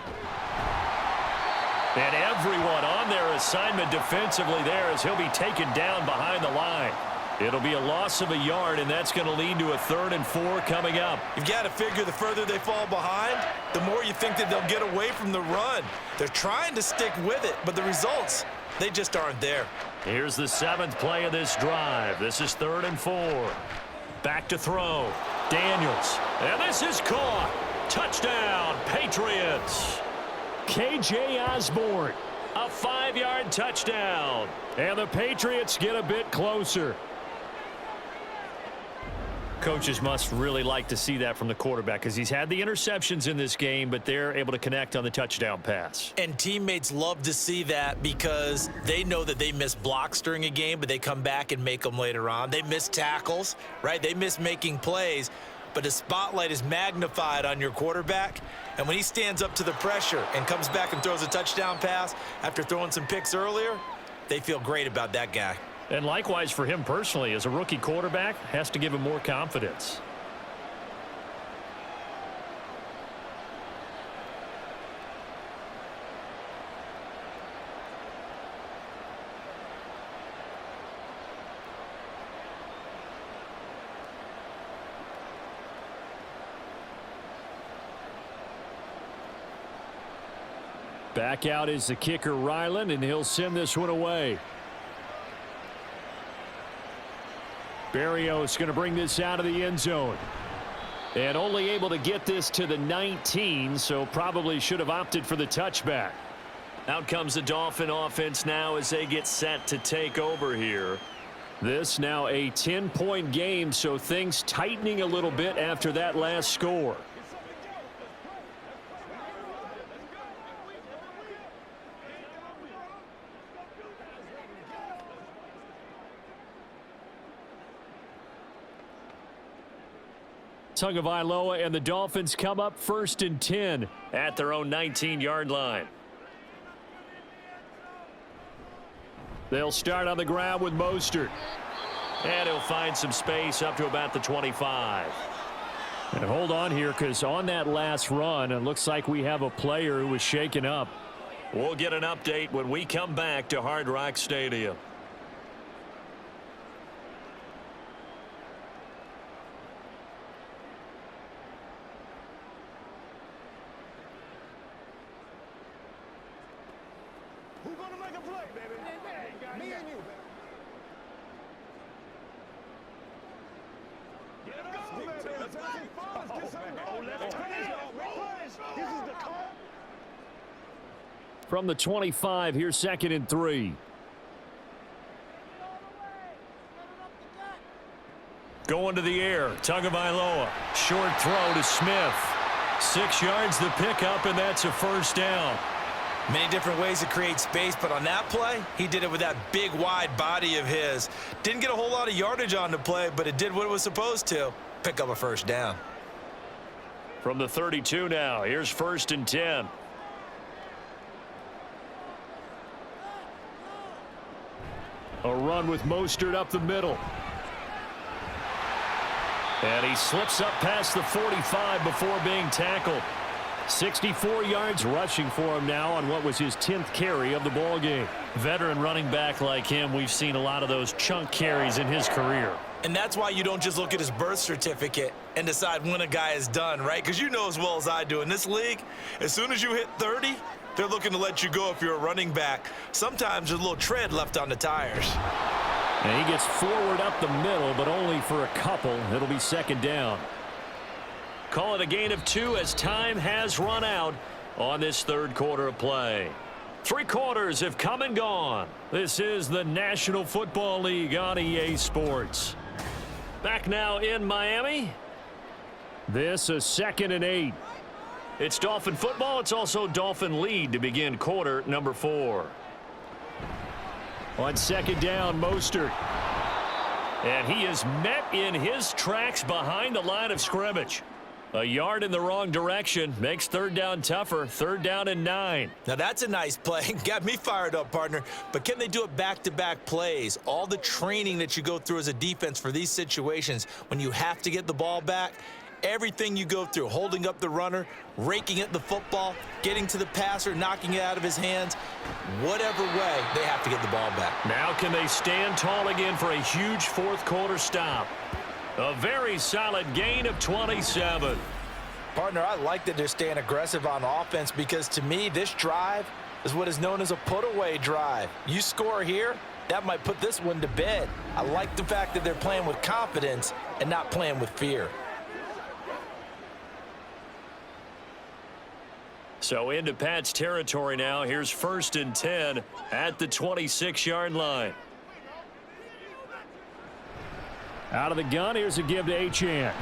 And everyone on their assignment defensively there as he'll be taken down behind the line. It'll be a loss of a yard, and that's going to lead to a 3rd and 4 coming up. You've got to figure the further they fall behind, the more you think that they'll get away from the run. They're trying to stick with it, but the results, they just aren't there. Here's the 7th play of this drive. This is 3rd and 4. Back to throw. Daniels. And this is caught. Touchdown, Patriots. K.J. Osborne. A 5-yard touchdown. And the Patriots get a bit closer. Coaches must really like to see that from the quarterback because he's had the interceptions in this game, but they're able to connect on the touchdown pass. And teammates love to see that because they know that they miss blocks during a game, but they come back and make them later on. They miss tackles, right? They miss making plays, but the spotlight is magnified on your quarterback. And when he stands up to the pressure and comes back and throws a touchdown pass after throwing some picks earlier, they feel great about that guy. And likewise for him personally, as a rookie quarterback, has to give him more confidence. Back out is the kicker, Ryland, and he'll send this one away. Barrios going to bring this out of the end zone. And only able to get this to the 19, so probably should have opted for the touchback. Out comes the Dolphin offense now as they get set to take over here. This now a 10-point game, so things tightening a little bit after that last score. Tagovailoa and the Dolphins come up 1st and 10 at their own 19-yard line. They'll start on the ground with Mostert. And he'll find some space up to about the 25. And hold on here, because on that last run, it looks like we have a player who was shaken up. We'll get an update when we come back to Hard Rock Stadium. Who's gonna make a play, baby? Me and you, baby. Get it go, baby. Let's have some fun. Let's get something going. Let's play. This is the call. From the 25, here's 2nd and 3. Going to the air, Tagovailoa. Short throw to Smith. 6 yards the pickup, and that's a first down. Many different ways to create space, but on that play, he did it with that big, wide body of his. Didn't get a whole lot of yardage on the play, but it did what it was supposed to. Pick up a first down. From the 32 now, here's 1st and 10. A run with Mostert up the middle. And he slips up past the 45 before being tackled. 64 yards rushing for him now on what was his 10th carry of the ball game. Veteran running back like him, we've seen a lot of those chunk carries in his career. And that's why you don't just look at his birth certificate and decide when a guy is done, right? Because you know as well as I do, in this league, as soon as you hit 30, they're looking to let you go if you're a running back. Sometimes there's a little tread left on the tires. And he gets forward up the middle, but only for a couple. It'll be 2nd down. Call it a gain of 2 as time has run out on this 3rd quarter of play. 3 quarters have come and gone. This is the National Football League on EA Sports. Back now in Miami. This is 2nd and 8. It's Dolphin football. It's also Dolphin lead to begin quarter number 4. On 2nd down, Mostert. And he is met in his tracks behind the line of scrimmage. A yard in the wrong direction makes 3rd down tougher. 3rd down and 9. Now that's a nice play. Got me fired up, partner. But can they do it back-to-back plays? All the training that you go through as a defense for these situations, when you have to get the ball back, everything you go through, holding up the runner, raking at the football, getting to the passer, knocking it out of his hands, whatever way, they have to get the ball back. Now can they stand tall again for a huge 4th quarter stop? A very solid gain of 27. Partner, I like that they're staying aggressive on offense because to me, this drive is what is known as a put-away drive. You score here, that might put this one to bed. I like the fact that they're playing with confidence and not playing with fear. So into Pat's territory now. Here's 1st and 10 at the 26-yard line. Out of the gun, here's a give to Achane.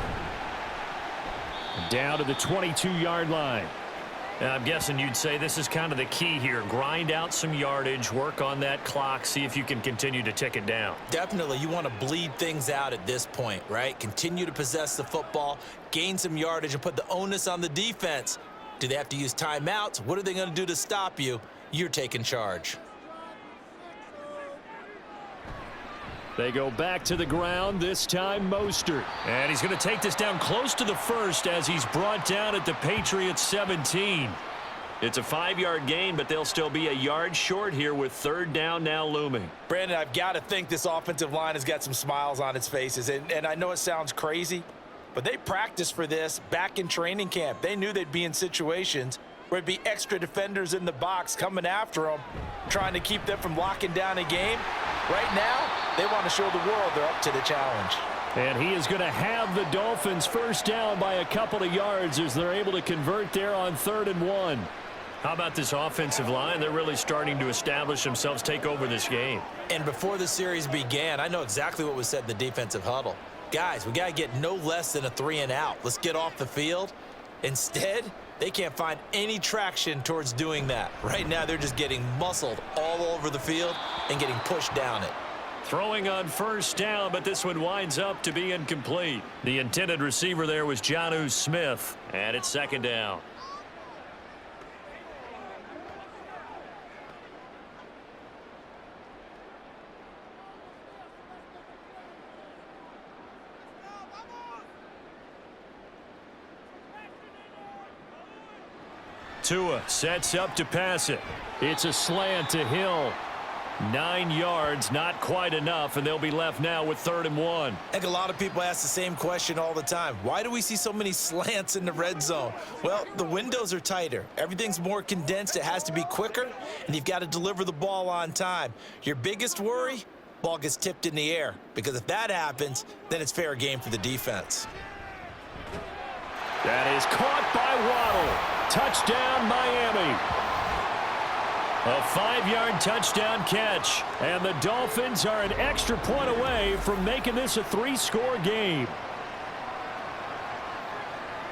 Down to the 22-yard line. Now, I'm guessing you'd say this is kind of the key here. Grind out some yardage, work on that clock, see if you can continue to tick it down. Definitely, you want to bleed things out at this point, right? Continue to possess the football, gain some yardage, and put the onus on the defense. Do they have to use timeouts? What are they going to do to stop you? You're taking charge. They go back to the ground, this time Mostert. And he's going to take this down close to the 1st as he's brought down at the Patriots 17. It's a 5-yard gain, but they'll still be a yard short here with 3rd down now looming. Brandon, I've got to think this offensive line has got some smiles on its faces. And I know it sounds crazy, but they practiced for this back in training camp. They knew they'd be in situations where it'd be extra defenders in the box coming after them, trying to keep them from locking down a game. Right now, they want to show the world they're up to the challenge. And he is going to have the Dolphins 1st down by a couple of yards as they're able to convert there on 3rd and 1. How about this offensive line? They're really starting to establish themselves, take over this game. And before the series began, I know exactly what was said in the defensive huddle. Guys, we got to get no less than a 3 and out. Let's get off the field. Instead, they can't find any traction towards doing that. Right now, they're just getting muscled all over the field and getting pushed down it. Throwing on 1st down, but this one winds up to be incomplete. The intended receiver there was Jonnu Smith, and it's 2nd down. Tua sets up to pass it. It's a slant to Hill. 9 yards, not quite enough, and they'll be left now with 3rd and 1. I think a lot of people ask the same question all the time. Why do we see so many slants in the red zone? Well, the windows are tighter. Everything's more condensed. It has to be quicker, and you've got to deliver the ball on time. Your biggest worry? Ball gets tipped in the air, because if that happens, then it's fair game for the defense. That is caught by Waddle. Touchdown, Miami. A 5-yard touchdown catch. And the Dolphins are an extra point away from making this a 3-score game.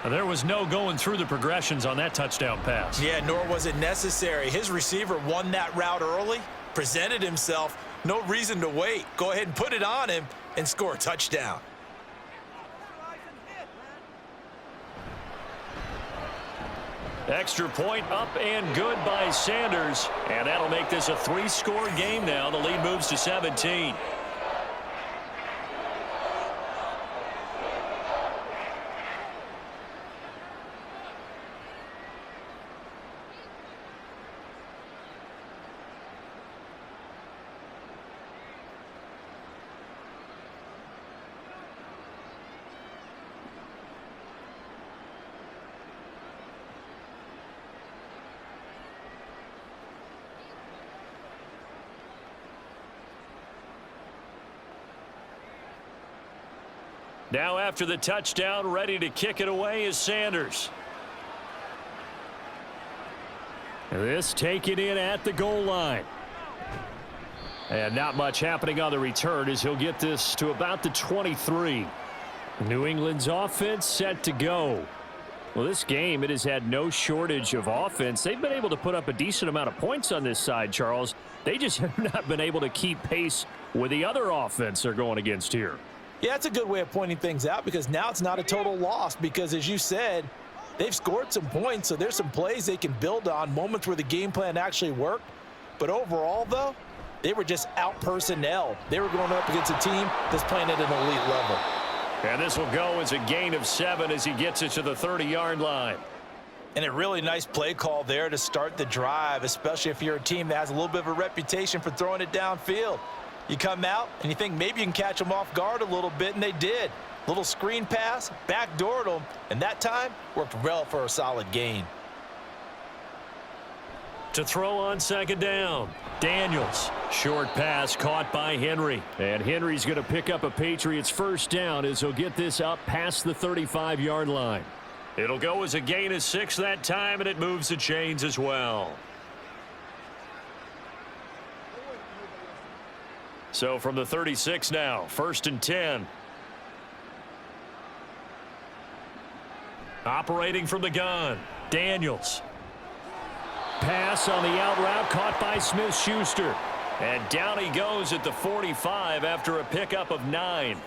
There was no going through the progressions on that touchdown pass. Yeah, nor was it necessary. His receiver won that route early, presented himself. No reason to wait. Go ahead and put it on him and score a touchdown. Extra point up and good by Sanders. And that'll make this a 3-score game now. The lead moves to 17. Now after the touchdown, ready to kick it away is Sanders. This taken in at the goal line. And not much happening on the return as he'll get this to about the 23. New England's offense set to go. Well, this game, it has had no shortage of offense. They've been able to put up a decent amount of points on this side, Charles. They just have not been able to keep pace with the other offense they're going against here. Yeah, that's a good way of pointing things out because now it's not a total loss because, as you said, they've scored some points, so there's some plays they can build on, moments where the game plan actually worked. But overall, though, they were just out-personnelled. They were going up against a team that's playing at an elite level. And this will go as a gain of 7 as he gets it to the 30-yard line. And a really nice play call there to start the drive, especially if you're a team that has a little bit of a reputation for throwing it downfield. You come out and you think maybe you can catch them off guard a little bit, and they did. Little screen pass, backdoored them, and that time worked well for a solid gain. To throw on second down, Daniels. Short pass caught by Henry. And Henry's going to pick up a Patriots first down as he'll get this up past the 35-yard line. It'll go as a gain of 6 that time, and it moves the chains as well. So from the 36 now, 1st and 10. Operating from the gun, Daniels. Pass on the out route caught by Smith-Schuster. And down he goes at the 45 after a pickup of 9.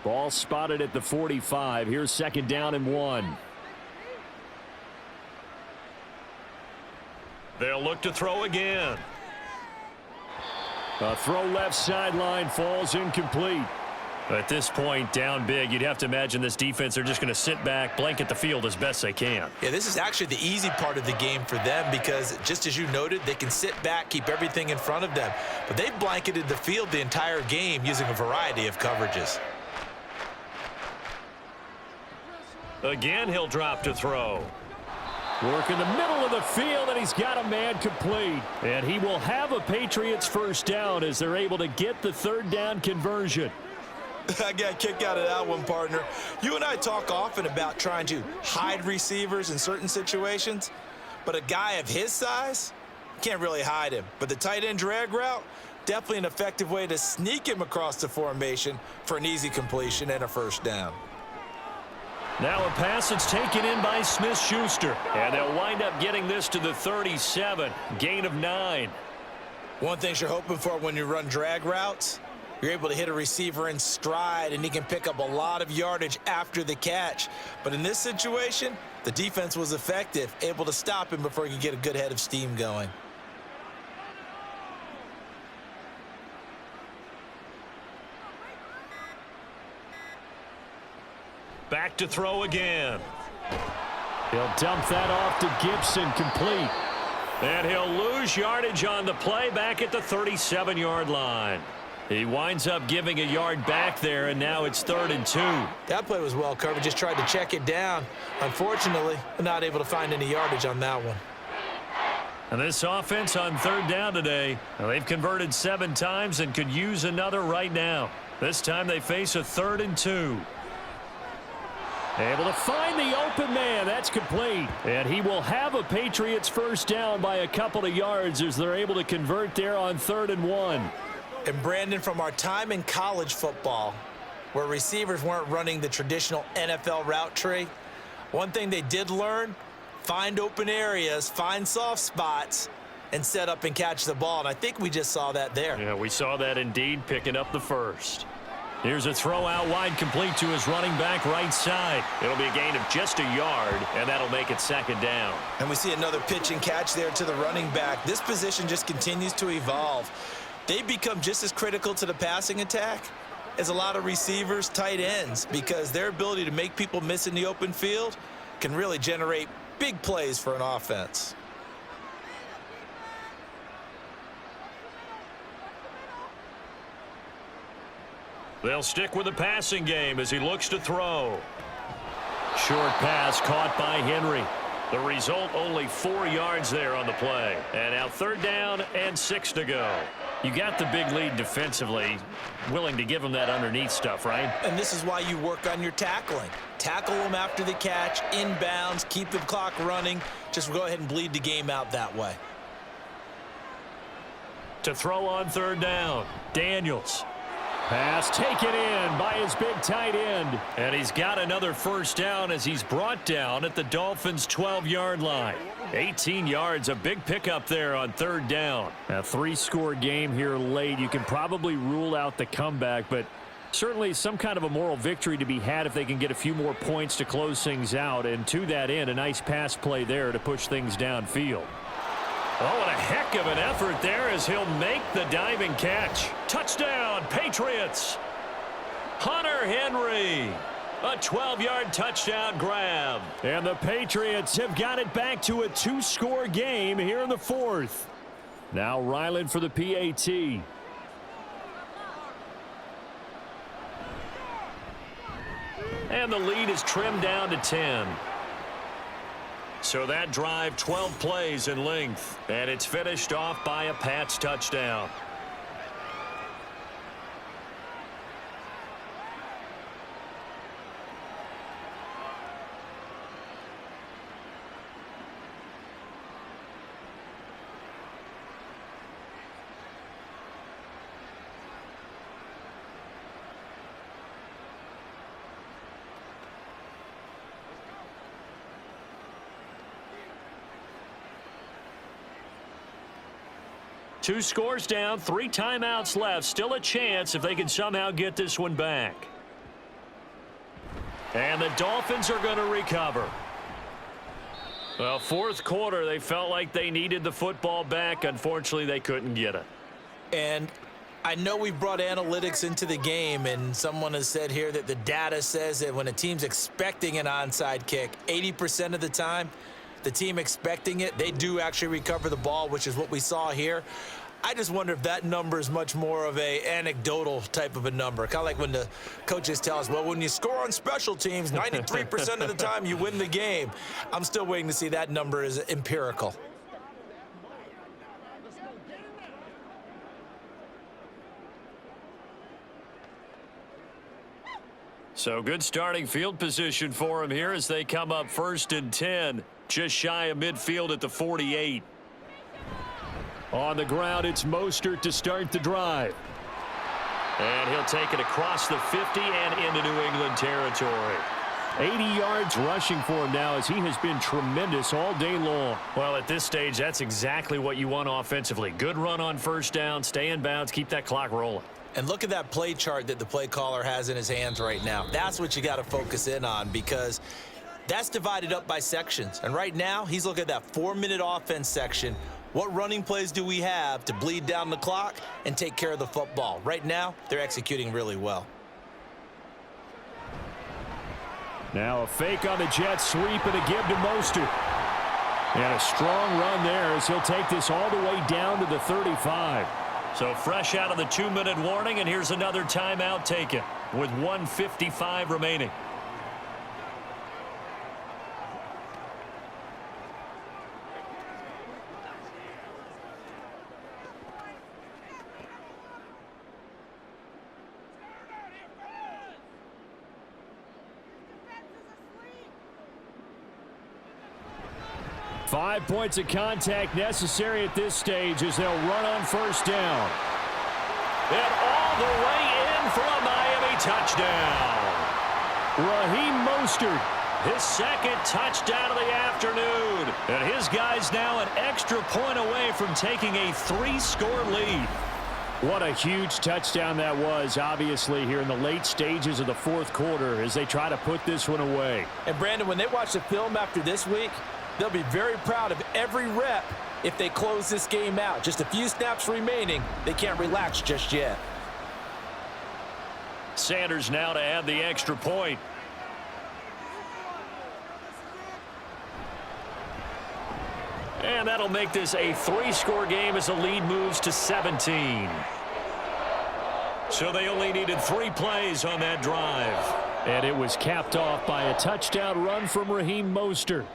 Ball spotted at the 45. Here's 2nd down and 1. They'll look to throw again. A throw left sideline falls incomplete. At this point, down big, you'd have to imagine this defense are just going to sit back, blanket the field as best they can. Yeah, this is actually the easy part of the game for them because, just as you noted, they can sit back, keep everything in front of them. But they've blanketed the field the entire game using a variety of coverages. Again, he'll drop to throw. Work in the middle of the field, and he's got a man complete. And he will have a Patriots first down as they're able to get the 3rd down conversion. I got a kick out of that one, partner. You and I talk often about trying to hide receivers in certain situations, but a guy of his size can't really hide him. But the tight end drag route, definitely an effective way to sneak him across the formation for an easy completion and a first down. Now a pass that's taken in by Smith-Schuster. And they'll wind up getting this to the 37. Gain of 9. One thing you're hoping for when you run drag routes, you're able to hit a receiver in stride, and he can pick up a lot of yardage after the catch. But in this situation, the defense was effective, able to stop him before he could get a good head of steam going. Back to throw again. He'll dump that off to Gibson, complete. And he'll lose yardage on the play back at the 37-yard line. He winds up giving a yard back there, and now it's 3rd and 2. That play was well covered. Just tried to check it down. Unfortunately, not able to find any yardage on that one. And this offense on 3rd down today, they've converted 7 times and could use another right now. This time they face a 3rd and 2. Able to find the open man. That's complete. And he will have a Patriots first down by a couple of yards as they're able to convert there on 3rd and 1. And Brandon, from our time in college football, where receivers weren't running the traditional NFL route tree, one thing they did learn, find open areas, find soft spots, and set up and catch the ball. And I think we just saw that there. Yeah, we saw that indeed, picking up the first. Here's a throw out wide, complete to his running back right side. It'll be a gain of just a yard, and that'll make it second down. And we see another pitch and catch there to the running back. This position just continues to evolve. They become just as critical to the passing attack as a lot of receivers, tight ends, because their ability to make people miss in the open field can really generate big plays for an offense. They'll stick with the passing game as he looks to throw. Short pass caught by Henry. The result, only 4 yards there on the play. And now third down and 6 to go. You got the big lead defensively. Willing to give him that underneath stuff, right? And this is why you work on your tackling. Tackle them after the catch, inbounds, keep the clock running. Just go ahead and bleed the game out that way. To throw on third down, Daniels. Pass taken in by his big tight end. And he's got another first down as he's brought down at the Dolphins' 12-yard line. 18 yards, a big pickup there on third down. A 3-score game here late. You can probably rule out the comeback, but certainly some kind of a moral victory to be had if they can get a few more points to close things out. And to that end, a nice pass play there to push things downfield. Oh, and a heck of an effort there as he'll make the diving catch. Touchdown, Patriots. Hunter Henry. A 12-yard touchdown grab. And the Patriots have got it back to a 2-score game here in the fourth. Now Ryland for the PAT. And the lead is trimmed down to 10. So that drive, 12 plays in length. And it's finished off by a Pats touchdown. Two scores down, 3 timeouts left. Still a chance if they can somehow get this one back. And the Dolphins are going to recover. Well, fourth quarter, they felt like they needed the football back. Unfortunately, they couldn't get it. And I know we've brought analytics into the game, and someone has said here that the data says that when a team's expecting an onside kick, 80% of the time, the team expecting it, they do actually recover the ball, which is what we saw here. I just wonder if that number is much more of a anecdotal type of a number. Kind of like when the coaches tell us, well, when you score on special teams, 93% of the time you win the game. I'm still waiting to see that number is empirical. So good starting field position for him here as they come up 1st and 10. Just shy of midfield at the 48. On the ground, it's Mostert to start the drive. And he'll take it across the 50 and into New England territory. 80 yards rushing for him now as he has been tremendous all day long. Well, at this stage, that's exactly what you want offensively. Good run on first down, stay in bounds, keep that clock rolling. And look at that play chart that the play caller has in his hands right now. That's what you got to focus in on, because that's divided up by sections. And right now, he's looking at that 4-minute offense section. What running plays do we have to bleed down the clock and take care of the football? Right now, they're executing really well. Now a fake on the jet sweep and a give to Mostert. And a strong run there as he'll take this all the way down to the 35. So fresh out of the 2-minute warning, and here's another timeout taken with 1:55 remaining. Five points of contact necessary at this stage as they'll run on first down. And all the way in for a Miami touchdown. Raheem Mostert His second touchdown of the afternoon. And his guy's now an extra point away from taking a 3-score lead. What a huge touchdown that was, obviously, here in the late stages of the fourth quarter as they try to put this one away. And, Brandon, when they watch the film after this week, they'll be very proud of every rep if they close this game out. Just a few snaps remaining. They can't relax just yet. Sanders now to add the extra point. And that'll make this a 3-score game as the lead moves to 17. So they only needed 3 plays on that drive. And it was capped off by a touchdown run from Raheem Mostert.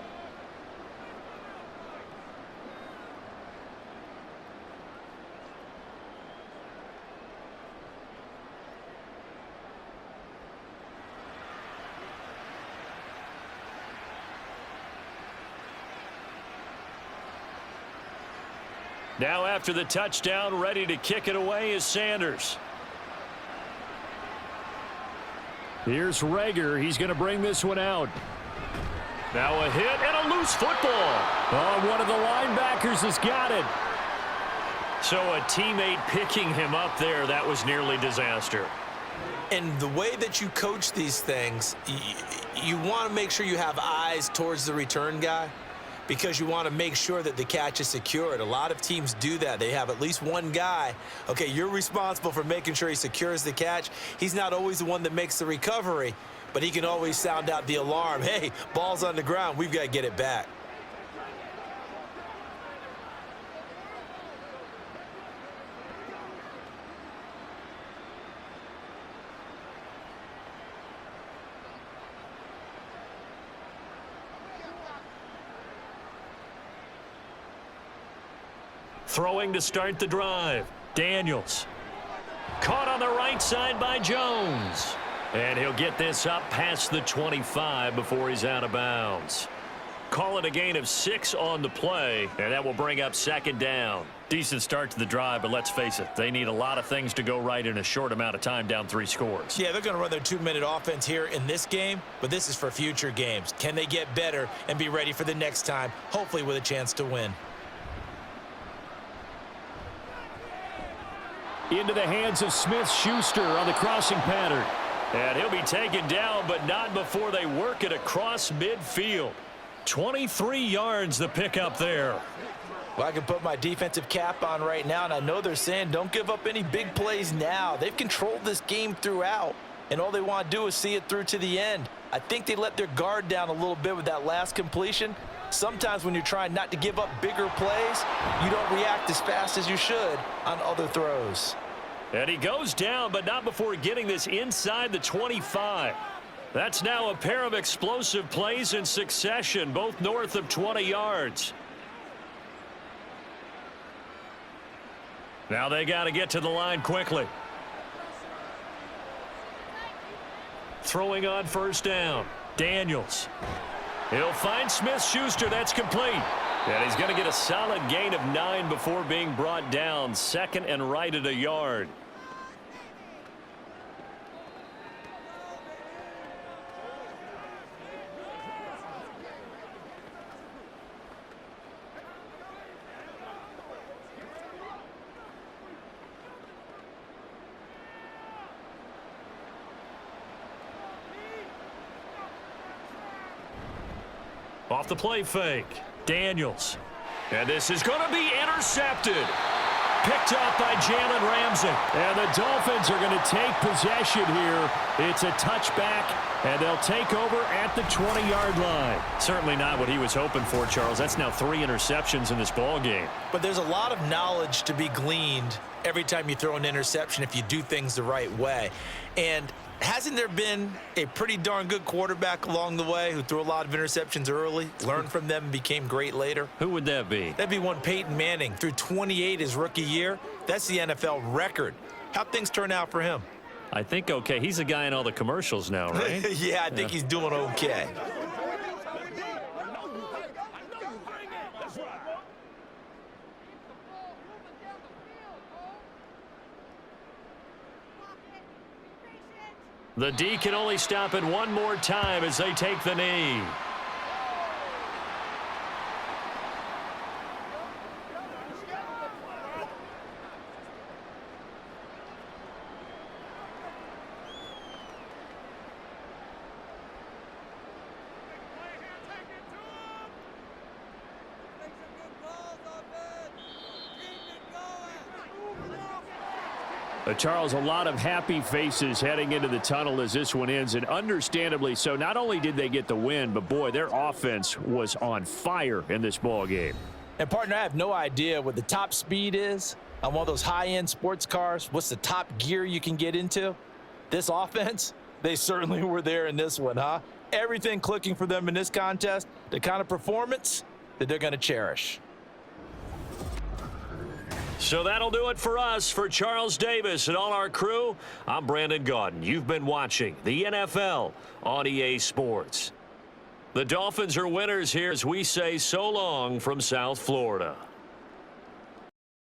Now after the touchdown, ready to kick it away is Sanders. Here's Rager. He's going to bring this one out. Now a hit and a loose football. Oh, one of the linebackers has got it. So a teammate picking him up there, that was nearly disaster. And the way that you coach these things, you want to make sure you have eyes towards the return guy, because you want to make sure that the catch is secured. A lot of teams do that. They have at least one guy. Okay, you're responsible for making sure he secures the catch. He's not always the one that makes the recovery, but he can always sound out the alarm. Hey, ball's on the ground. We've got to get it back. Throwing to start the drive. Daniels. Caught on the right side by Jones. And he'll get this up past the 25 before he's out of bounds. Call it a gain of 6 on the play, and that will bring up second down. Decent start to the drive, but let's face it, they need a lot of things to go right in a short amount of time, down 3 scores. Yeah, they're going to run their 2-minute offense here in this game, but this is for future games. Can they get better and be ready for the next time, hopefully with a chance to win? Into the hands of Smith-Schuster on the crossing pattern. And he'll be taken down, but not before they work it across midfield. 23 yards the pickup there. Well, I can put my defensive cap on right now, and I know they're saying don't give up any big plays now. They've controlled this game throughout, and all they want to do is see it through to the end. I think they let their guard down a little bit with that last completion. Sometimes when you're trying not to give up bigger plays, you don't react as fast as you should on other throws. And he goes down, but not before getting this inside the 25. That's now a pair of explosive plays in succession, both north of 20 yards. Now they got to get to the line quickly. Throwing on first down. Daniels. He'll find Smith-Schuster. That's complete. And he's going to get a solid gain of 9 before being brought down. Second and right at a yard. Off the play fake. Daniels. And this is going to be intercepted. Picked up by Jalen Ramsey. And the Dolphins are going to take possession here. It's a touchback, and they'll take over at the 20-yard line. Certainly not what he was hoping for, Charles. That's now 3 interceptions in this ball game. But there's a lot of knowledge to be gleaned every time you throw an interception if you do things the right way. And hasn't there been a pretty darn good quarterback along the way who threw a lot of interceptions early, learned from them, and became great later? Who would that be? That'd be one Peyton Manning. Threw 28 his rookie year. That's the NFL record. How'd things turn out for him? I think okay. He's a guy in all the commercials now, right? Yeah, I think he's doing okay. The D can only stop it one more time as they take the knee. Charles, a lot of happy faces heading into the tunnel as this one ends, and understandably so. Not only did they get the win, but boy, their offense was on fire in this ball game. And partner, I have no idea what the top speed is on one of those high-end sports cars. What's the top gear you can get into? This offense, they certainly were there in this one, huh? Everything clicking for them in this contest, the kind of performance that they're going to cherish. So that'll do it for us. For Charles Davis and all our crew, I'm Brandon Gaudin. You've been watching the NFL on EA Sports. The Dolphins are winners here as we say so long from South Florida.